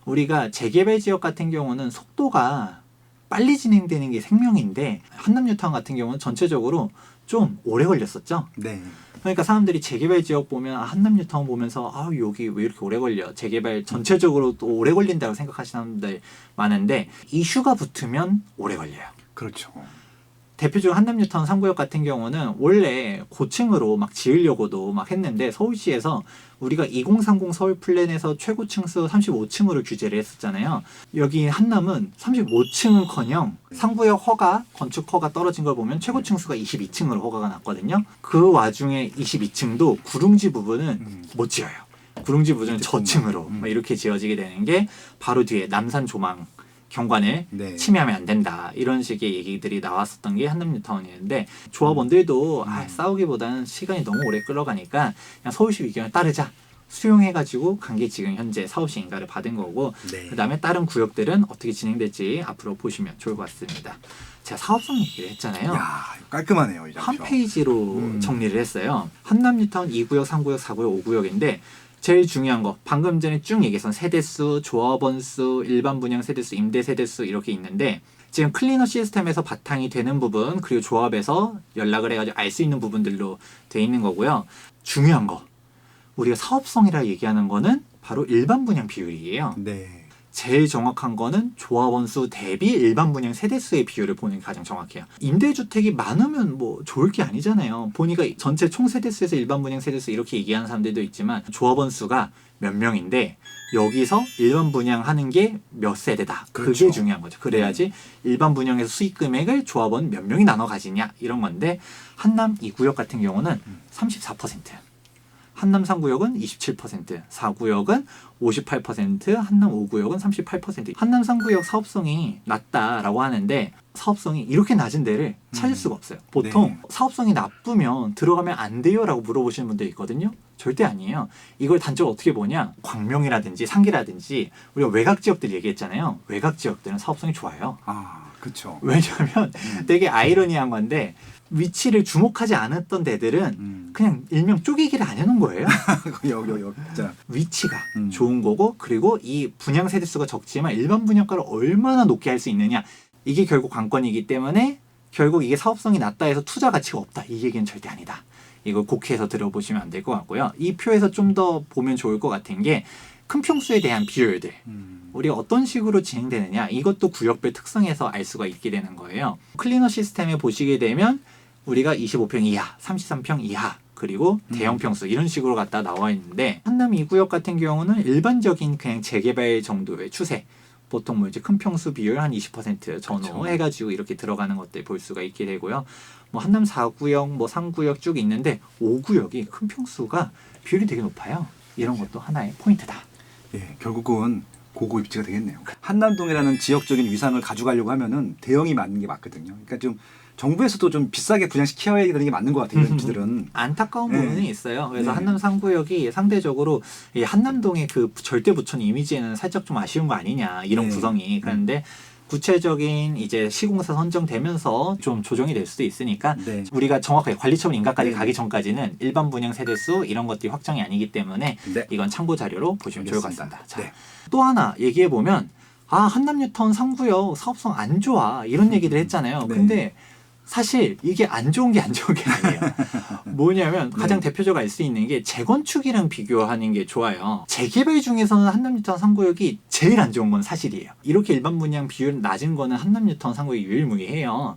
S1: 우리가 재개발 지역 같은 경우는 속도가 빨리 진행되는 게 생명인데 한남 뉴타운 같은 경우는 전체적으로 좀 오래 걸렸었죠.
S2: 네.
S1: 그러니까 사람들이 재개발 지역 보면 한남 뉴타운 보면서 여기 왜 이렇게 오래 걸려? 재개발 전체적으로 또 오래 걸린다고 생각하시는 사람들 많은데 이슈가 붙으면 오래 걸려요.
S2: 그렇죠.
S1: 대표적으로 한남 뉴타운 3구역 같은 경우는 원래 고층으로 막 지으려고도 막 했는데 서울시에서 우리가 2030 서울 플랜에서 최고층 수 35층으로 규제를 했었잖아요. 여기 한남은 35층은커녕 3구역 허가, 건축 허가 떨어진 걸 보면 최고층 수가 22층으로 허가가 났거든요. 그 와중에 22층도 구릉지 부분은 못 지어요. 구릉지 부분은 저층으로 막 이렇게 지어지게 되는 게 바로 뒤에 남산 조망 경관을
S2: 네.
S1: 침해하면 안 된다 이런 식의 얘기들이 나왔었던 게 한남 뉴타운이었는데 조합원들도 싸우기보다는 시간이 너무 오래 끌어가니까 그냥 서울시 의견을 따르자 수용해가지고 간 게 지금 현재 사업시 인가를 받은 거고
S2: 네.
S1: 그 다음에 다른 구역들은 어떻게 진행될지 앞으로 보시면 좋을 것 같습니다. 제가 사업성 얘기를 했잖아요.
S2: 야, 깔끔하네요, 이
S1: 한
S2: 장표.
S1: 페이지로 정리를 했어요. 한남 뉴타운 2구역, 3구역, 4구역, 5구역인데 제일 중요한 거 방금 전에 쭉 얘기했던 세대수, 조합원 수, 일반 분양 세대수, 임대 세대수 이렇게 있는데 지금 클리너 시스템에서 바탕이 되는 부분 그리고 조합에서 연락을 해가지고 알 수 있는 부분들로 돼 있는 거고요. 중요한 거 우리가 사업성이라 얘기하는 거는 바로 일반 분양 비율이에요.
S2: 네.
S1: 제일 정확한 거는 조합원 수 대비 일반 분양 세대수의 비율을 보는 게 가장 정확해요. 임대주택이 많으면 뭐 좋을 게 아니잖아요. 보니까 전체 총 세대수에서 일반 분양 세대수 이렇게 얘기하는 사람들도 있지만 조합원 수가 몇 명인데 여기서 일반 분양하는 게 몇 세대다.
S2: 그렇죠.
S1: 그게 중요한 거죠. 그래야지 일반 분양에서 수익 금액을 조합원 몇 명이 나눠 가지냐 이런 건데 한남 2구역 같은 경우는 34%. 한남 3구역은 27%, 4구역은 58%, 한남 5구역은 38%. 한남 3구역 사업성이 낮다라고 하는데 사업성이 이렇게 낮은 데를 찾을 수가 없어요. 보통
S2: 네.
S1: 사업성이 나쁘면 들어가면 안 돼요라고 물어보시는 분들이 있거든요. 절대 아니에요. 이걸 단적으로 어떻게 보냐? 광명이라든지 상계라든지 우리가 외곽 지역들 얘기했잖아요. 외곽 지역들은 사업성이 좋아요.
S2: 아, 그렇죠.
S1: 왜냐하면 되게 아이러니한 건데 위치를 주목하지 않았던 데들은 그냥 일명 쪼개기를 안 해놓은 거예요.
S2: 여기 자.
S1: 위치가 좋은 거고 그리고 이 분양 세대수가 적지만 일반 분양가를 얼마나 높게 할 수 있느냐 이게 결국 관건이기 때문에 결국 이게 사업성이 낮다 해서 투자 가치가 없다 이 얘기는 절대 아니다. 이걸 곡해서 들어보시면 안 될 것 같고요. 이 표에서 좀 더 보면 좋을 것 같은 게 큰 평수에 대한 비율들 우리가 어떤 식으로 진행되느냐 이것도 구역별 특성에서 알 수가 있게 되는 거예요. 클리너 시스템에 보시게 되면 우리가 25평 이하, 33평 이하 그리고 대형 평수 이런 식으로 갖다 나와 있는데 한남 2구역 같은 경우는 일반적인 그냥 재개발 정도의 추세 보통 뭐 이제 큰 평수 비율 한 20% 전후해가지고 이렇게 들어가는 것들 볼 수가 있게 되고요. 뭐 한남 4구역, 뭐 3구역 쭉 있는데 5구역이 큰 평수가 비율이 되게 높아요. 이런 것도 하나의 포인트다.
S2: 예, 결국은 고고 입지가 되겠네요. 한남동이라는 지역적인 위상을 가져가려고 하면은 대형이 맞는 게 맞거든요. 그러니까 좀 정부에서도 좀 비싸게 분양시켜야 되는 게 맞는 것 같아요. 이런 입지들은.
S1: 안타까운
S2: 네.
S1: 부분이 있어요. 그래서
S2: 네.
S1: 한남 3구역이 상대적으로 이 한남동의 그 절대 부촌 이미지에는 살짝 좀 아쉬운 거 아니냐 이런
S2: 네.
S1: 구성이. 그런데 구체적인 이제 시공사 선정되면서 좀 조정이 될 수도 있으니까
S2: 네.
S1: 우리가 정확하게 관리처분 인가까지
S2: 네.
S1: 가기 전까지는 일반 분양 세대수 이런 것들이 확정이 아니기 때문에
S2: 네.
S1: 이건 참고 자료로 보시면 좋을 것 같습니다. 자,
S2: 네.
S1: 또 하나 얘기해 보면 한남뉴턴 3구역 사업성 안 좋아 이런 얘기를 했잖아요.
S2: 네.
S1: 근데 사실 이게 안 좋은 게 아니에요. 뭐냐면 가장 대표적으로 알 수 있는 게 재건축이랑 비교하는 게 좋아요. 재개발 중에서는 한남뉴턴 3구역이 제일 안 좋은 건 사실이에요. 이렇게 일반 분양 비율 낮은 거는 한남뉴턴 3구역이 유일무이해요.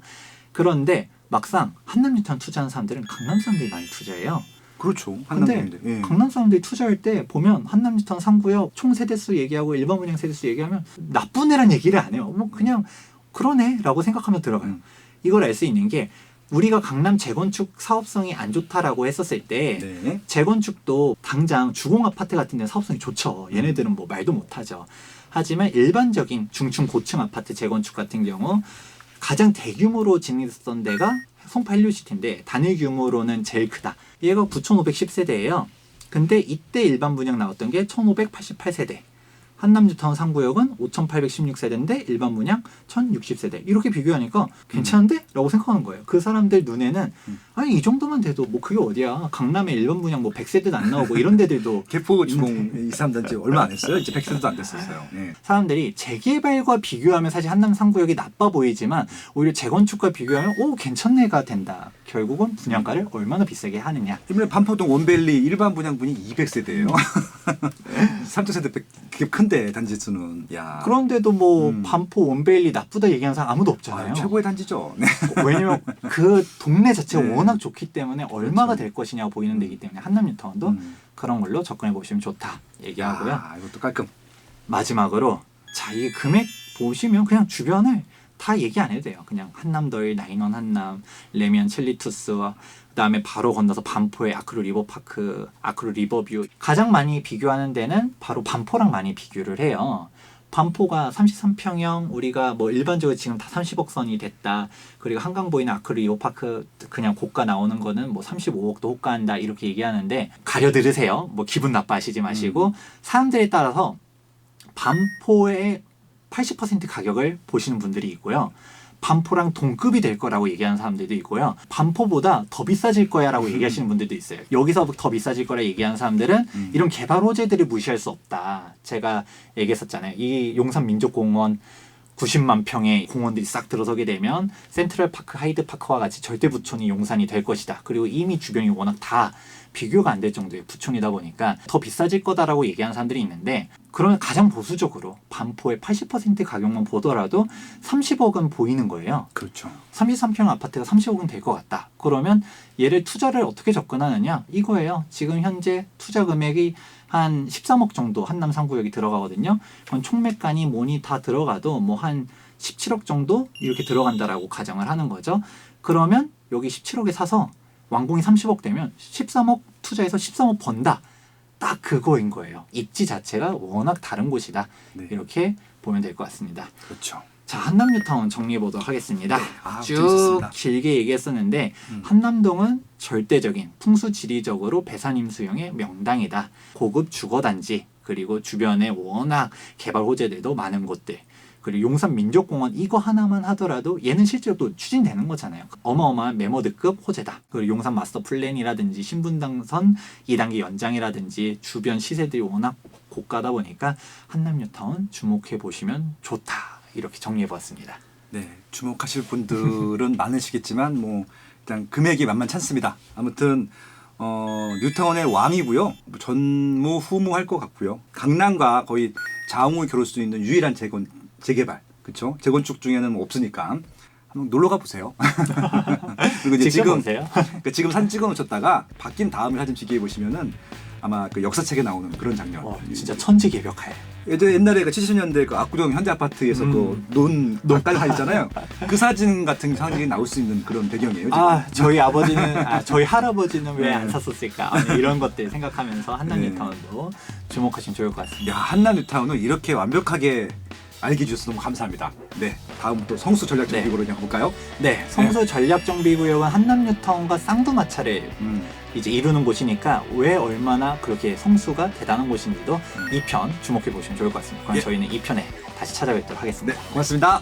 S1: 그런데 막상 한남뉴턴 투자하는 사람들은 강남 사람들이 많이 투자해요.
S2: 그렇죠.
S1: 근데
S2: 한남동인데. 예.
S1: 강남 사람들이 투자할 때 보면 한남뉴턴 3구역 총 세대수 얘기하고 일반 분양 세대수 얘기하면 나쁜 애란 얘기를 안 해요. 뭐 그냥 그러네라고 생각하면 들어가요. 이걸 알 수 있는 게 우리가 강남 재건축 사업성이 안 좋다라고 했었을 때
S2: 네.
S1: 재건축도 당장 주공 아파트 같은 데는 사업성이 좋죠. 얘네들은 뭐 말도 못하죠. 하지만 일반적인 중층 고층 아파트 재건축 같은 경우 가장 대규모로 진행됐던 데가 송파 헬류시티인데 단일 규모로는 제일 크다. 얘가 9,510세대예요. 근데 이때 일반 분양 나왔던 게 1,588세대. 한남뉴턴 3구역은 5,816세대인데 일반 분양 1,060세대. 이렇게 비교하니까 괜찮은데? 라고 생각하는 거예요. 그 사람들 눈에는 아니 이 정도만 돼도 뭐 그게 어디야. 강남에 일반 분양 뭐 100세대도 안 나오고 이런 데들도
S2: 개포 주공 이사람단 지 얼마 안 했어요. 이제 100세도 안 됐었어요. 예.
S1: 사람들이 재개발과 비교하면 사실 한남 3구역이 나빠 보이지만 오히려 재건축과 비교하면 오 괜찮네가 된다. 결국은 분양가를 얼마나 비싸게 하느냐.
S2: 이번에 반포동 원밸리 일반 분양분이 200세대예요. 3,000세대 그게 큰데 단지 수는. 야.
S1: 그런데도 뭐 반포 원베일리 나쁘다 얘기하는 사람 아무도 없잖아요.
S2: 최고의 단지죠. 네.
S1: 왜냐면 그 동네 자체가
S2: 네.
S1: 워낙 좋기 때문에 얼마가
S2: 그렇죠.
S1: 될 것이냐고 보이는 데이기 때문에 한남뉴턴도 그런 걸로 접근해 보시면 좋다 얘기하고요.
S2: 이것도 깔끔.
S1: 마지막으로 자, 이 금액 보시면 그냥 주변을 다 얘기 안 해도 돼요. 그냥 한남더일, 나인원 한남, 레미안 첼리투스와 그다음에 바로 건너서 반포의 아크루 리버파크, 아크루 리버뷰. 가장 많이 비교하는 데는 바로 반포랑 많이 비교를 해요. 반포가 33평형 우리가 뭐 일반적으로 지금 다 30억 선이 됐다. 그리고 한강 보이는 아크루 리버파크 그냥 고가 나오는 거는 뭐 35억도 호가한다 이렇게 얘기하는데 가려 들으세요. 뭐 기분 나빠하시지 마시고 사람들에 따라서 반포의 80% 가격을 보시는 분들이 있고요. 반포랑 동급이 될 거라고 얘기하는 사람들도 있고요. 반포보다 더 비싸질 거야 라고 얘기하시는 분들도 있어요. 여기서 더 비싸질 거라 얘기하는 사람들은 이런 개발 호재들을 무시할 수 없다. 제가 얘기했었잖아요. 이 용산민족공원 90만 평의 공원들이 싹 들어서게 되면 센트럴파크, 하이드파크와 같이 절대 부촌이 용산이 될 것이다. 그리고 이미 주변이 워낙 다 비교가 안 될 정도의 부촌이다 보니까 더 비싸질 거다라고 얘기하는 사람들이 있는데, 그러면 가장 보수적으로 반포의 80% 가격만 보더라도 30억은 보이는 거예요.
S2: 그렇죠.
S1: 33평 아파트가 30억은 될 것 같다. 그러면 얘를 투자를 어떻게 접근하느냐? 이거예요. 지금 현재 투자 금액이 한 13억 정도 한남 3구역이 들어가거든요. 그건 총매가니 뭐니 다 들어가도 뭐 한 17억 정도 이렇게 들어간다라고 가정을 하는 거죠. 그러면 여기 17억에 사서 완공이 30억 되면 13억 투자해서 13억 번다. 딱 그거인 거예요. 입지 자체가 워낙 다른 곳이다.
S2: 네.
S1: 이렇게 보면 될 것 같습니다.
S2: 그렇죠.
S1: 자, 한남뉴타운 정리해 보도록 하겠습니다.
S2: 네.
S1: 쭉
S2: 재밌었습니다.
S1: 길게 얘기했었는데 한남동은 절대적인 풍수 지리적으로 배산임 수용의 명당이다. 고급 주거단지, 그리고 주변에 워낙 개발 호재들도 많은 곳들, 그리고 용산 민족공원 이거 하나만 하더라도 얘는 실제로 또 추진되는 거잖아요. 어마어마한 메모드급 호재다. 그리고 용산 마스터 플랜이라든지 신분당선 2단계 연장이라든지 주변 시세들이 워낙 고가다 보니까 한남뉴타운 주목해 보시면 좋다. 이렇게 정리해 보았습니다.
S2: 네, 주목하실 분들은 많으시겠지만 뭐 일단 금액이 만만찮습니다. 아무튼 뉴타운의 왕이고요. 뭐 전무후무할 것 같고요. 강남과 거의 좌우를 겨룰 수 있는 유일한 재개발, 그렇죠? 재건축 중에는 뭐 없으니까 한번 놀러 가 보세요. 그리고 이제 지금
S1: 보세요.
S2: 그러니까 지금 사진 찍어놓으셨다가 바뀐 다음에 사진 비교해 보시면은 아마 그 역사책에 나오는 그런 장면.
S1: 진짜 천지개벽해.
S2: 옛날에 그 70년대 그 압구정 현대아파트에서 그논 낙가산 있잖아요. 그 사진 같은 상황이 나올 수 있는 그런 배경이에요. 지금.
S1: 저희 아버지는 저희 할아버지는 왜 안 샀었을까? 이런 것들 생각하면서 한남뉴타운도 주목하시면 좋을 것 같습니다.
S2: 야, 한남뉴타운은 이렇게 완벽하게 알게 해주셔서 너무 감사합니다. 네, 다음 또 성수 전략정비구역으로 그냥 가볼까요?
S1: 네, 성수 전략정비구역은 한남뉴타운과 쌍두마차를 이제 이루는 곳이니까 왜 얼마나 그렇게 성수가 대단한 곳인지도 2편 주목해 보시면 좋을 것 같습니다. 그럼
S2: 예.
S1: 저희는 2편에 다시 찾아뵙도록 하겠습니다.
S2: 네, 고맙습니다.